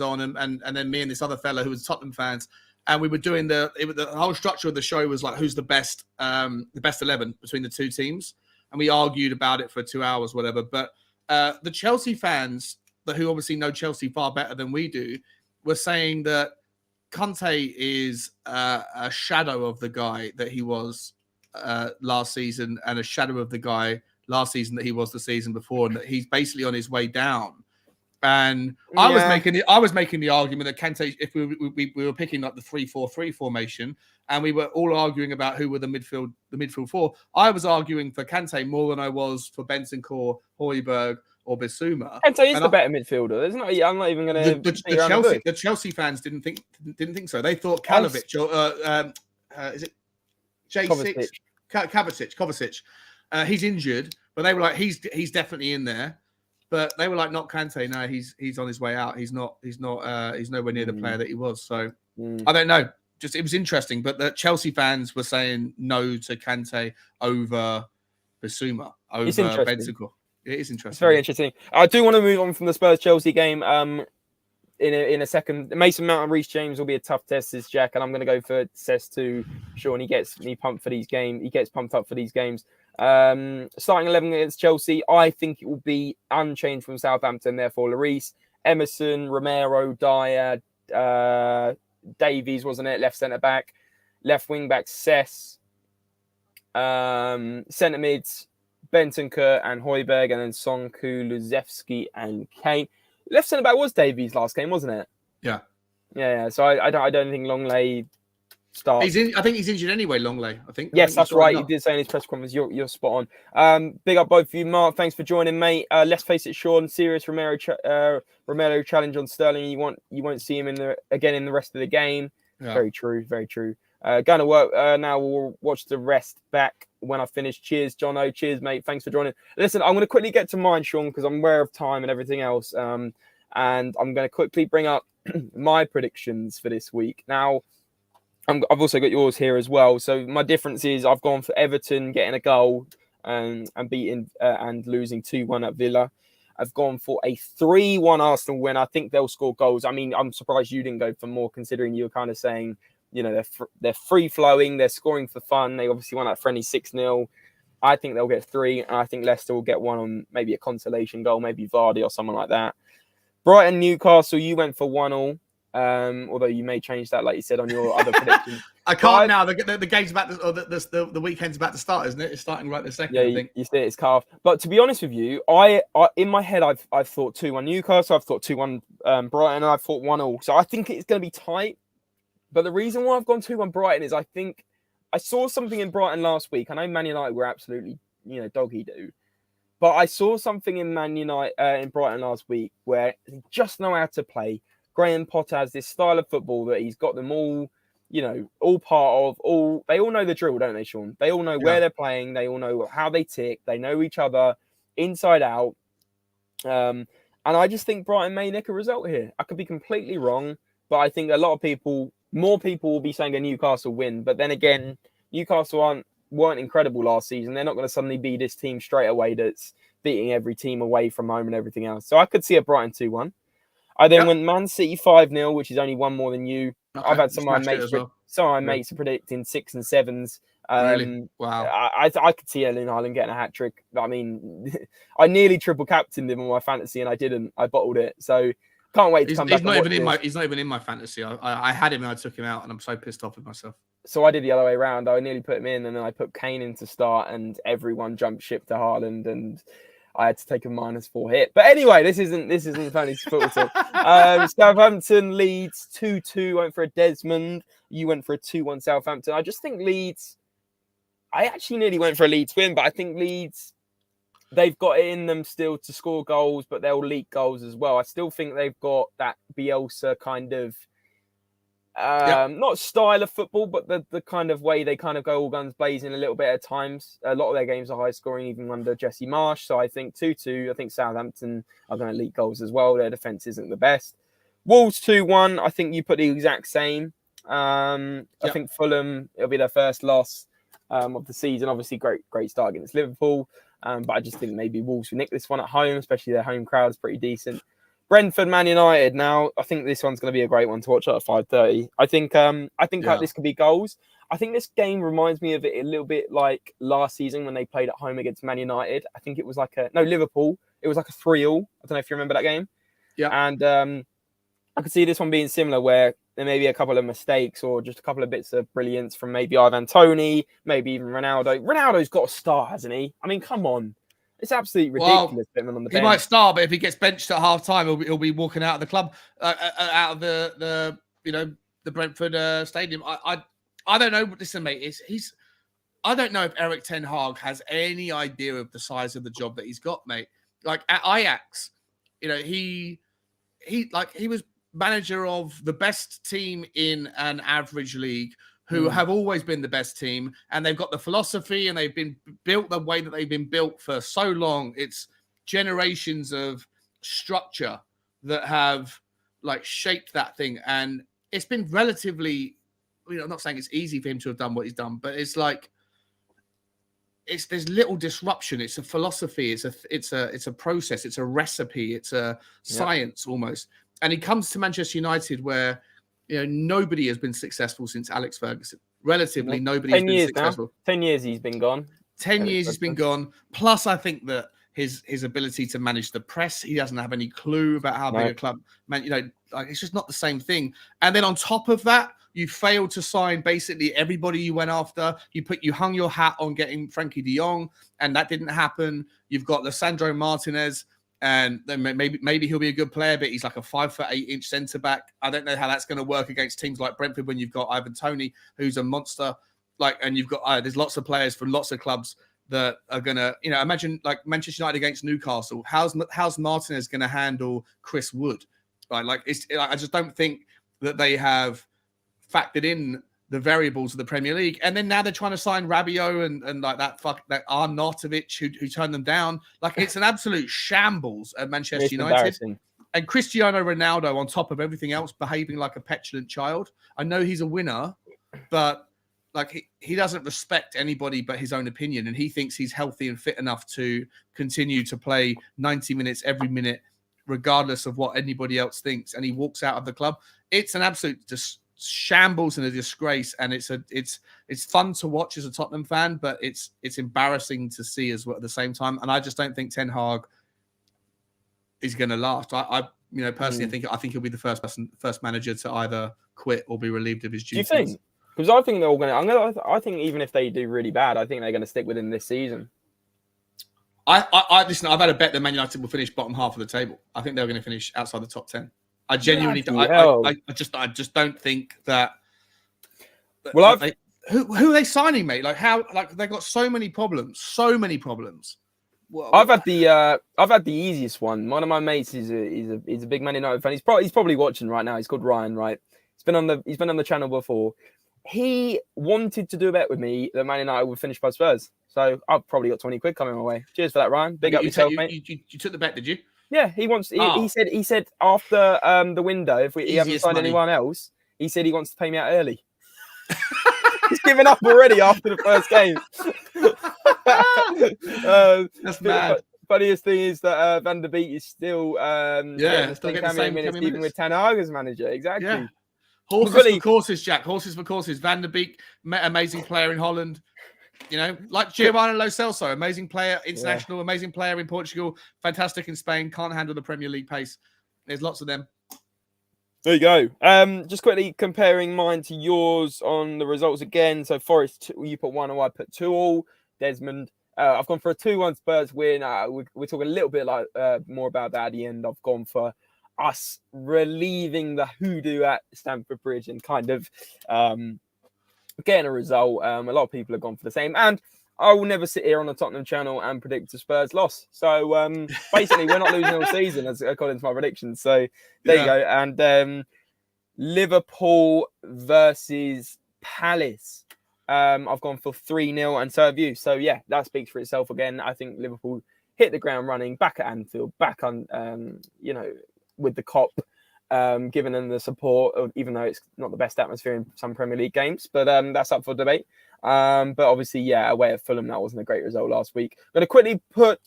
on, and then me and this other fella who was Tottenham fans, and we were doing the whole structure of the show was like who's the best 11 between the two teams, and we argued about it for 2 hours, whatever. But the Chelsea fans, who obviously know Chelsea far better than we do, were saying that Kante is a shadow of the guy that he was last season, and a shadow of the guy last season that he was the season before, and that he's basically on his way down. And I was making the argument that Kante, if we were picking like the 3-4-3 formation, and we were all arguing about who were the midfield four, I was arguing for Kante more than I was for Bentancur, Højbjerg, or Basuma. Kante is the better midfielder. I'm not even going to. The Chelsea fans didn't think so. They thought Kalovic or is it J6 Kovacic? He's injured, but they were like he's definitely in there. But they were like, not Kante. No, he's on his way out. He's nowhere near the player that he was. So I don't know. Just it was interesting. But the Chelsea fans were saying no to Kante over Basuma, over Bentancur. It is interesting. It's very interesting. I do want to move on from the Spurs-Chelsea game in a second. Mason Mount and Reece James will be a tough test, says Jack, and I'm going to go for Cess too. Sean, he gets pumped up for these games. Starting 11 against Chelsea, I think it will be unchanged from Southampton. Therefore, Lloris, Emerson, Romero, Dyer, Davies, wasn't it? Left centre back, left wing back, Cess, centre mids, Bentancur and Højbjerg, and then Son, Kulusevski and Kane. Left centre back was Davies last game, wasn't it? Yeah. So I don't think Longley starts. I think he's injured anyway. Longley, I think. Yes, that's right. He did say in his press conference. You're spot on. Big up both of you, Mark. Thanks for joining, mate. Let's face it, Sean. Serious Romero challenge on Sterling. You won't see him again in the rest of the game. Yeah. Very true. Very true. Going to work now. We'll watch the rest back when I finish. Cheers, Jono. Cheers, mate. Thanks for joining. Listen, I'm going to quickly get to mine, Sean, because I'm aware of time and everything else. And I'm going to quickly bring up my predictions for this week. Now, I've also got yours here as well. So my difference is I've gone for Everton getting a goal and beating and losing 2-1 at Villa. I've gone for a 3-1 Arsenal win. I think they'll score goals. I mean, I'm surprised you didn't go for more, considering you were kind of saying, they're free flowing, they're scoring for fun. They obviously won that friendly 6-0. I think they'll get 3, and I think Leicester will get 1 on maybe a consolation goal, maybe Vardy or someone like that. Brighton, Newcastle, you went for 1-1. Although you may change that, like you said, on your other predictions. I can't now. The game's about to, or the weekend's about to start, isn't it? It's starting right this second, Yeah, I think. you see it's calf. But to be honest with you, I in my head, I've thought 2-1 Newcastle, I've thought 2-1 Brighton, and I've thought 1-1. So I think it's going to be tight. But the reason why I've gone 2-1 Brighton is I think I saw something in Brighton last week. I know Man United were absolutely, dog-eat-do. But I saw something in Man United in Brighton last week where they just know how to play. Graham Potter has this style of football that he's got them all, all part of. They all know the drill, don't they, Sean? They all know where they're playing. They all know how they tick. They know each other inside out. And I just think Brighton may nick a result here. I could be completely wrong, but I think a lot of more people will be saying a Newcastle win. But then again, Newcastle weren't incredible last season. They're not going to suddenly be this team straight away that's beating every team away from home and everything else. So I could see a Brighton 2-1. I then went Man City 5-0, which is only 1 more than you. Okay. I've had some of my mates predicting 6 and 7s. Really? Wow. I could see Erling Haaland getting a hat trick. I mean, I nearly triple captained him on my fantasy and I didn't. I bottled it. So can't wait to come back. He's not even in my fantasy. I had him and I took him out, and I'm so pissed off with myself. So I did the other way around. I nearly put him in, and then I put Kane in to start, and everyone jumped ship to Haaland, and I had to take a -4 hit. But anyway, this isn't fantasy football talk. Southampton, Leeds 2-2. Went for a Desmond. You went for a 2-1 Southampton. I just think Leeds. I actually nearly went for a Leeds win, but I think Leeds. They've got it in them still to score goals, but they'll leak goals as well. I still think they've got that Bielsa kind of. Not style of football, but the kind of way they kind of go all guns blazing a little bit at times. A lot of their games are high scoring, even under Jesse Marsh. So I think 2-2. I think Southampton are going to leak goals as well. Their defense isn't the best. Wolves 2-1. I think you put the exact same. I think Fulham, it'll be their first loss of the season. Obviously, great start against Liverpool. But I just think maybe Wolves will nick this one at home, especially their home crowd is pretty decent. Brentford, Man United. Now, I think this one's going to be a great one to watch at 5:30. I think this could be goals. I think this game reminds me of it a little bit like last season when they played at home against Man United. I think it was Liverpool. It was like a 3-3. I don't know if you remember that game. Yeah. And I could see this one being similar, where there may be a couple of mistakes or just a couple of bits of brilliance from maybe Ivan Toney, maybe even Ronaldo. Ronaldo's got a star, hasn't he? I mean, come on. It's absolutely ridiculous. Well, he might start, but if he gets benched at half time, he'll be walking out of the club, out of the Brentford stadium. I don't know. Listen, mate, I don't know if Erik ten Hag has any idea of the size of the job that he's got, mate. Like at Ajax, he was manager of the best team in an average league, who have always been the best team, and they've got the philosophy, and they've been built the way that they've been built for so long. It's generations of structure that have shaped that thing, and it's been relatively. I'm not saying it's easy for him to have done what he's done, but it's there's little disruption. It's a philosophy. It's a process. It's a recipe. It's a science almost. And he comes to Manchester United where. Nobody has been successful since Alex Ferguson. Relatively, nobody has been successful. Now. 10 years he's been gone. 10 years he's been gone. Plus, I think that his ability to manage the press, he doesn't have any clue about how big a club. It's just not the same thing. And then on top of that, you failed to sign basically everybody you went after. You hung your hat on getting Frankie de Jong, and that didn't happen. You've got Lisandro Martinez. And then maybe he'll be a good player, but he's like a 5'8" centre back. I don't know how that's going to work against teams like Brentford when you've got Ivan Toney, who's a monster. And you've got there's lots of players from lots of clubs that are going to, imagine like Manchester United against Newcastle. How's Martinez going to handle Chris Wood? Right? I just don't think that they have factored in the variables of the Premier League. And then now they're trying to sign Rabiot and that Arnautovic who turned them down. It's an absolute shambles at Manchester United. And Cristiano Ronaldo, on top of everything else, behaving like a petulant child. I know he's a winner, but he doesn't respect anybody but his own opinion. And he thinks he's healthy and fit enough to continue to play 90 minutes every minute, regardless of what anybody else thinks. And he walks out of the club. It's an absolute shambles and a disgrace, and it's fun to watch as a Tottenham fan, but it's embarrassing to see as well at the same time. And I just don't think Ten Hag is going to last. I personally I think he'll be the first manager to either quit or be relieved of his duties. Do you think? Because I think they're all going to. I think even if they do really bad, I think they're going to stick with him this season. Listen. I've had a bet that Man United will finish bottom half of the table. I think they're going to finish outside the top 10. I genuinely, I just don't think that. Well, who are they signing, mate? Like how? Like they got so many problems. Well, I've had the easiest one. One of my mates is a big Man United fan. He's probably watching right now. He's called Ryan. Right, he's been on the channel before. He wanted to do a bet with me that Man United would finish by Spurs. So I've probably got 20 quid coming my way. Cheers for that, Ryan. Big up yourself, mate. You took the bet, did you? Yeah, he wants. He said after the window, if he hasn't signed anyone else, he said he wants to pay me out early. He's given up already after the first game. That's mad. Funniest thing is that Van der Beek is still still getting the same minutes even with Ten Hag as manager. Exactly. Yeah. Horses for courses, Jack. Horses for courses. Van der Beek, amazing player in Holland. You know, like Giovanni Lo Celso, amazing player, international, amazing player in Portugal, fantastic in Spain, can't handle the Premier League pace. There's lots of them. There you go. Just quickly comparing mine to yours on the results again. So Forest, you put 1-0, I put 2-2. Desmond, I've gone for a 2-1 Spurs win. We're talking a little bit more about that at the end. I've gone for us relieving the hoodoo at Stamford Bridge and kind of getting a result. A lot of people have gone for the same. And I will never sit here on the Tottenham channel and predict a Spurs loss. So basically, we're not losing all season, according to my predictions. So there you go. And Liverpool versus Palace. I've gone for 3-0, and so have you. So yeah, that speaks for itself again. I think Liverpool hit the ground running, back at Anfield, back on, with the Kop, giving them the support, even though it's not the best atmosphere in some Premier League games. But that's up for debate. But obviously, away at Fulham, that wasn't a great result last week. I'm going to quickly put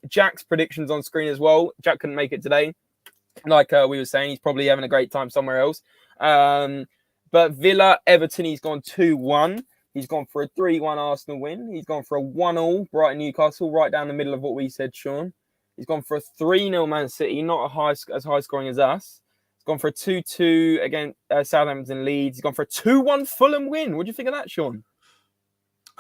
Jack's predictions on screen as well. Jack couldn't make it today. Like we were saying, he's probably having a great time somewhere else. But Villa, Everton, he's gone 2-1. He's gone for a 3-1 Arsenal win. He's gone for a 1-1 Brighton Newcastle, right down the middle of what we said, Sean. He's gone for a 3-0 Man City, not as high scoring as us. He's gone for a 2-2 against Southampton Leeds. He's gone for a 2-1 Fulham win. What do you think of that, Sean?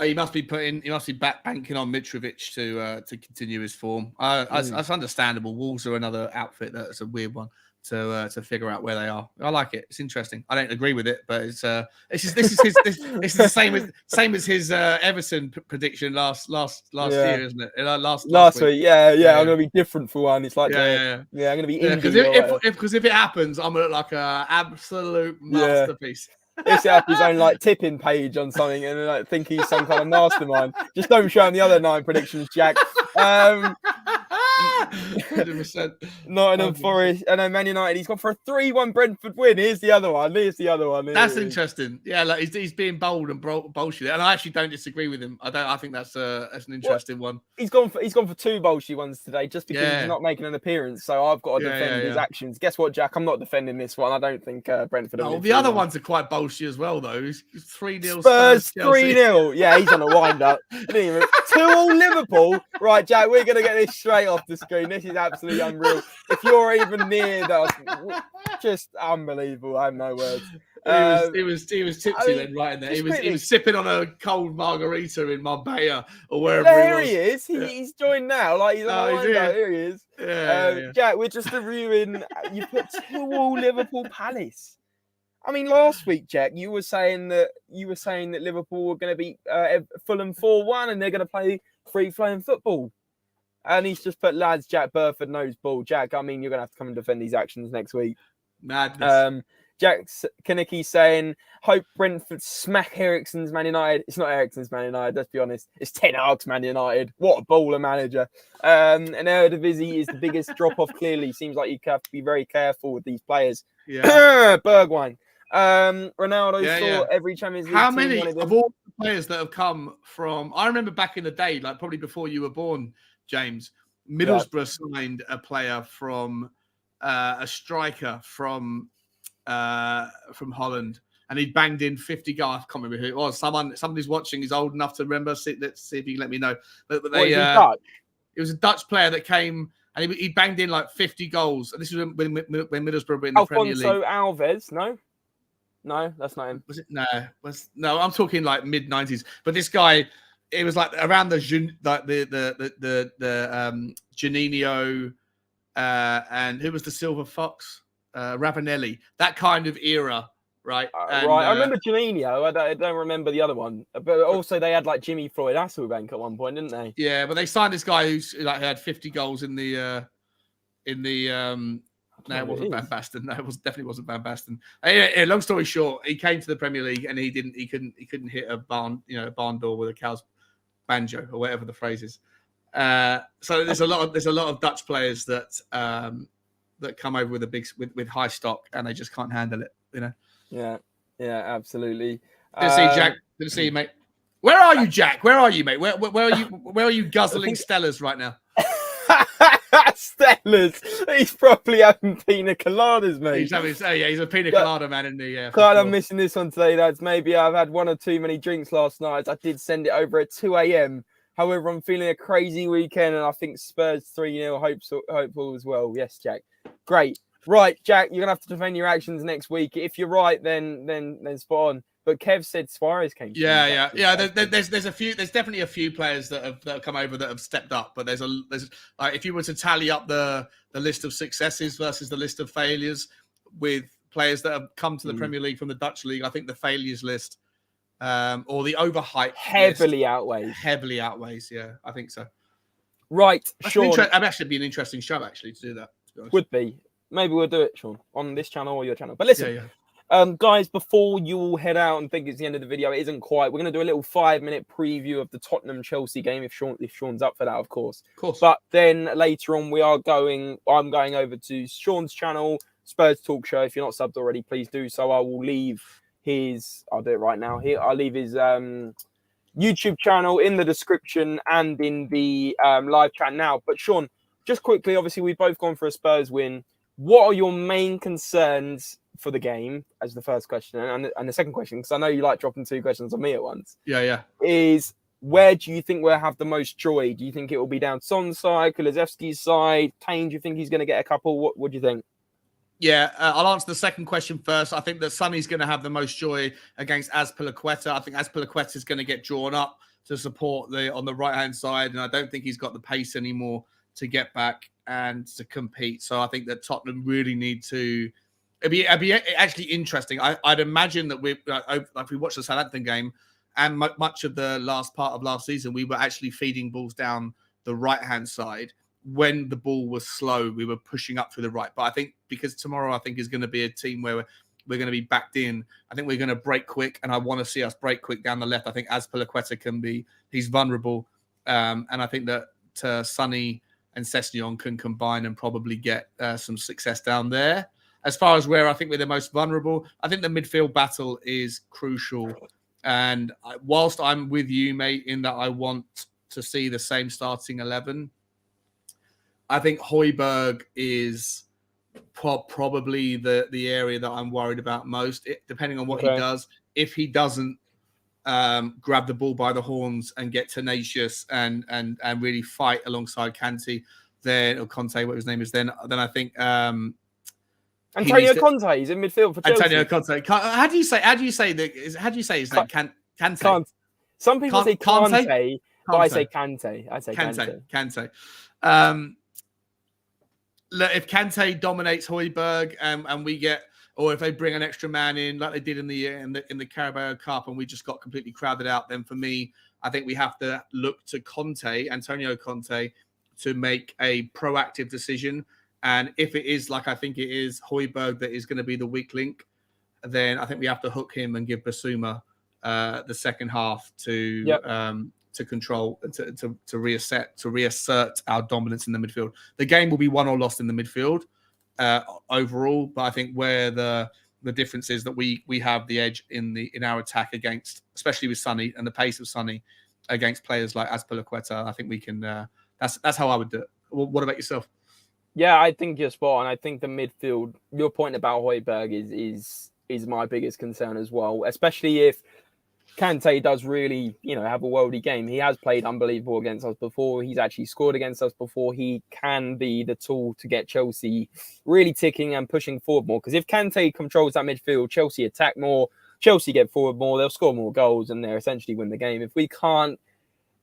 He must be banking on Mitrovic to continue his form. That's understandable. Wolves are another outfit that's a weird one to figure out where they are. I like it. It's interesting. I don't agree with it, but it's the same as his Everton prediction last year, isn't it? Last week. Yeah. I'm gonna be different for one. It's like I'm gonna be because if it happens, I'm gonna look like a absolute masterpiece. If set up his own like tipping page on something and like think he's some kind of mastermind. Just don't show him the other 9 predictions, Jack. 100%. Nottingham Forest, and then Man United. He's gone for a 3-1 Brentford win. Here's the other one. That's interesting. Yeah, like he's being bold and bullshit, and I actually don't disagree with him. I think that's an interesting one. He's gone for 2 bullshit ones today, just because he's not making an appearance. So I've got to defend his actions. Guess what, Jack? I'm not defending this one. I don't think Brentford. No, the other ones are quite bullshit as well, though. 3-0 Spurs 3-0. Yeah, he's on a wind up. 2-2 Liverpool. Right, Jack. We're gonna get this straight off the screen. This is absolutely unreal. If you're even near that, just unbelievable. I have no words. He was tipsy then, right in there. He was sipping on a cold margarita in Marbella or wherever he was. He is. He's joined now. Like he's on the window. Here he is. Yeah. Jack, we're just reviewing. You put 2-2 Liverpool Palace. I mean, last week, Jack, you were saying that Liverpool were going to beat Fulham 4-1, and they're going to play free-flowing football. And he's just put, lads, Jack Burford knows ball. Jack, I mean, you're going to have to come and defend these actions next week. Madness. Jack Kinnicky saying, hope Brentford smack Eriksen's Man United. It's not Eriksen's Man United, let's be honest. It's Ten Hag's Man United. What a baller manager. And Eredivisie is the biggest drop-off, clearly. Seems like you have to be very careful with these players. Yeah. Bergwijn. Ronaldo saw every Champions League. How many of all the players that have come from... I remember back in the day, like probably before you were born, James, Middlesbrough signed a player from... a striker from... from Holland, and he banged in 50 goals. I can't remember who it was. Somebody's watching is old enough to remember. Let's see if you can let me know. But they, Dutch? It was a Dutch player that came and he banged in like 50 goals. And this was when Middlesbrough were in the Premier League. Alfonso Alves, no, that's not him. Was it? No. I'm talking like mid 90s. But this guy, it was like around the Juninho, and who was the Silver Fox? Ravanelli. That kind of era. Right. Right. I remember Juninho. I don't remember the other one. But also they had like Jimmy Floyd Hasselbank at one point, didn't they? Yeah, but they signed this guy who's like had 50 goals in the no, it wasn't Van Basten. No, definitely wasn't Van Basten. Anyway, long story short, he came to the Premier League and he couldn't hit a barn door with a cow's banjo or whatever the phrase is. So there's a lot of Dutch players that come over with high stock and they just can't handle it, you know. Yeah, absolutely. Good to see you, Jack. Good to see you, mate. Where are you, Jack? Where are you, mate? Where are you? Where are you guzzling Stellas right now? Stellas. He's probably having pina coladas, mate. He's a pina colada man in the. I'm missing this one today, lads. Maybe I've had one or too many drinks last night. I did send it over at 2 a.m. However, I'm feeling a crazy weekend, and I think Spurs 3-0. Hopeful as well. Yes, Jack. Great. Right, Jack, you're gonna have to defend your actions next week. If you're right, then spot on. But Kev said Suarez came. Yeah. There's definitely a few players that have come over that have stepped up. But there's if you were to tally up the list of successes versus the list of failures with players that have come to the Premier League from the Dutch league, I think the failures list or the overhype heavily outweighs. Yeah, I think so. Right, Sean. That'd actually be an interesting show actually to do that. To be honest. Would be. Maybe we'll do it, Sean, on this channel or your channel. But listen, guys, before you all head out and think it's the end of the video, it isn't quite. We're going to do a little 5-minute preview of the Tottenham-Chelsea game, if Sean's up for that, of course. But then later on, I'm going over to Sean's channel, Spurs Talk Show. If you're not subbed already, please do so. I will leave I'll do it right now. I'll leave his YouTube channel in the description and in the live chat now. But Sean, just quickly, obviously, we've both gone for a Spurs win. What are your main concerns for the game as the first question? And the second question, because I know you like dropping 2 questions on me at once. Yeah. Is where do you think we'll have the most joy? Do you think it will be down Son's side, Kulusevski's side? Kane, do you think he's going to get a couple? What do you think? Yeah, I'll answer the second question first. I think that Sonny's going to have the most joy against Azpilicueta. I think Azpilicueta is going to get drawn up to support on the right-hand side, and I don't think he's got the pace anymore to get back and to compete. So I think that Tottenham really need to. It'd be actually interesting. I'd imagine that if we watch the Southampton game and much of the last part of last season, we were actually feeding balls down the right-hand side. When the ball was slow, we were pushing up through the right. But I think because tomorrow, I think is going to be a team where we're going to be backed in. I think we're going to break quick, and I want to see us break quick down the left. I think Azpilicueta he's vulnerable, and I think that Sonny and Sessegnon can combine and probably get some success down there. As far as where I think we're the most vulnerable, I think the midfield battle is crucial. And whilst I'm with you, mate, in that I want to see the same starting 11, I think Højbjerg is probably the area that I'm worried about most, depending on what he does. If he doesn't grab the ball by the horns and get tenacious and really fight alongside Kante, then, or Conte, what his name is, then I think Antonio Conte, he's in midfield for Chelsea. Antonio Conte. How do you say his name? Kante. Some people say Kante, but I say Kante. Kante. Look, if Kante dominates Højbjerg and we get, or if they bring an extra man in like they did in the Carabao Cup and we just got completely crowded out, then for me, I think we have to look to Antonio Conte, to make a proactive decision. And if it is like I think it is Højbjerg that is going to be the weak link, then I think we have to hook him and give Basuma the second half to control, to reassert our dominance in the midfield. The game will be won or lost in the midfield overall, but I think where the difference is that we have the edge in our attack against, especially with Sonny and the pace of Sonny against players like Azpilicueta. I think we can. That's how I would do it. What about yourself? Yeah, I think you're spot on. I think the midfield, your point about Højbjerg is my biggest concern as well, especially if Kante does really, have a worldy game. He has played unbelievable against us before. He's actually scored against us before. He can be the tool to get Chelsea really ticking and pushing forward more. Because if Kante controls that midfield, Chelsea attack more, Chelsea get forward more, they'll score more goals and they'll essentially win the game. If we can't,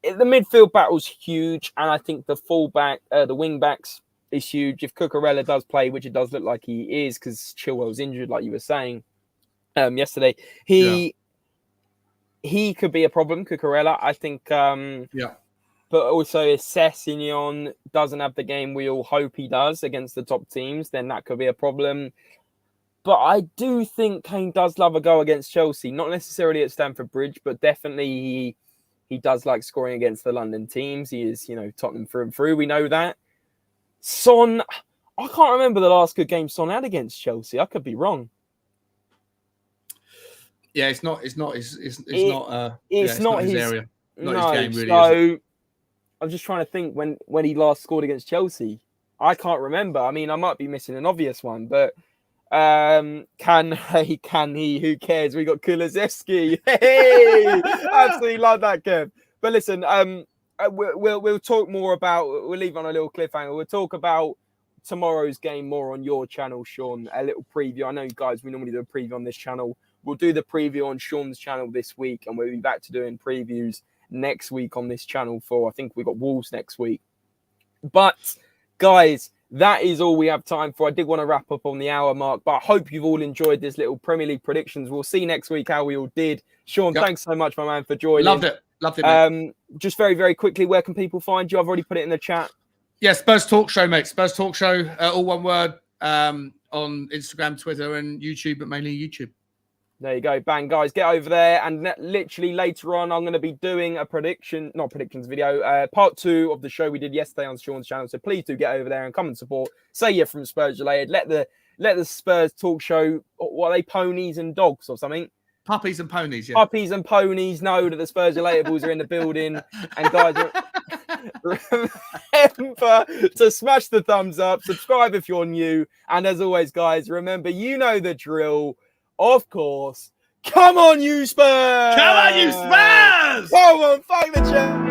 the midfield battle's huge, and I think the wing backs is huge. If Cucurella does play, which it does look like he is, because Chilwell's injured, like you were saying yesterday, he could be a problem, Cucurella. I think, but also if Sessegnon doesn't have the game we all hope he does against the top teams, then that could be a problem. But I do think Kane does love a go against Chelsea, not necessarily at Stamford Bridge, but definitely he does like scoring against the London teams. He is, Tottenham through and through. We know that. Son, I can't remember the last good game Son had against Chelsea. I could be wrong. Yeah, it's not his area. Not his game, really. So I'm just trying to think when he last scored against Chelsea. I can't remember. I mean, I might be missing an obvious one, but can he? Who cares? We got Kulusevski. Hey, absolutely love that, Kev. But listen, we'll talk more about. We'll leave on a little cliffhanger. We'll talk about tomorrow's game more on your channel, Sean. A little preview. I know, guys, we normally do a preview on this channel. We'll do the preview on Sean's channel this week, and we'll be back to doing previews next week on this channel for, I think we've got Wolves next week. But, guys, that is all we have time for. I did want to wrap up on the hour mark, but I hope you've all enjoyed this little Premier League predictions. We'll see next week how we all did. Sean, thanks so much, my man, for joining. Loved it, mate. Just very, very quickly, where can people find you? I've already put it in the chat. Yeah, Spurs Talk Show, mate. Spurs Talk Show, all one word, on Instagram, Twitter, and YouTube, but mainly YouTube. There you go. Bang, guys. Get over there. And literally later on, I'm going to be doing a video, part 2 of the show we did yesterday on Sean's channel. So please do get over there and come and support. Say you're from Spurs Related. Let the Spurs Talk Show, what are they, ponies and dogs or something? Puppies and ponies, yeah. Puppies and ponies know that the SpursRelatables are in the building. And guys, remember to smash the thumbs up. Subscribe if you're new. And as always, guys, remember, you know the drill. Of course. Come on, you Spurs! Come on, you Spurs! Come on, fuck the chat!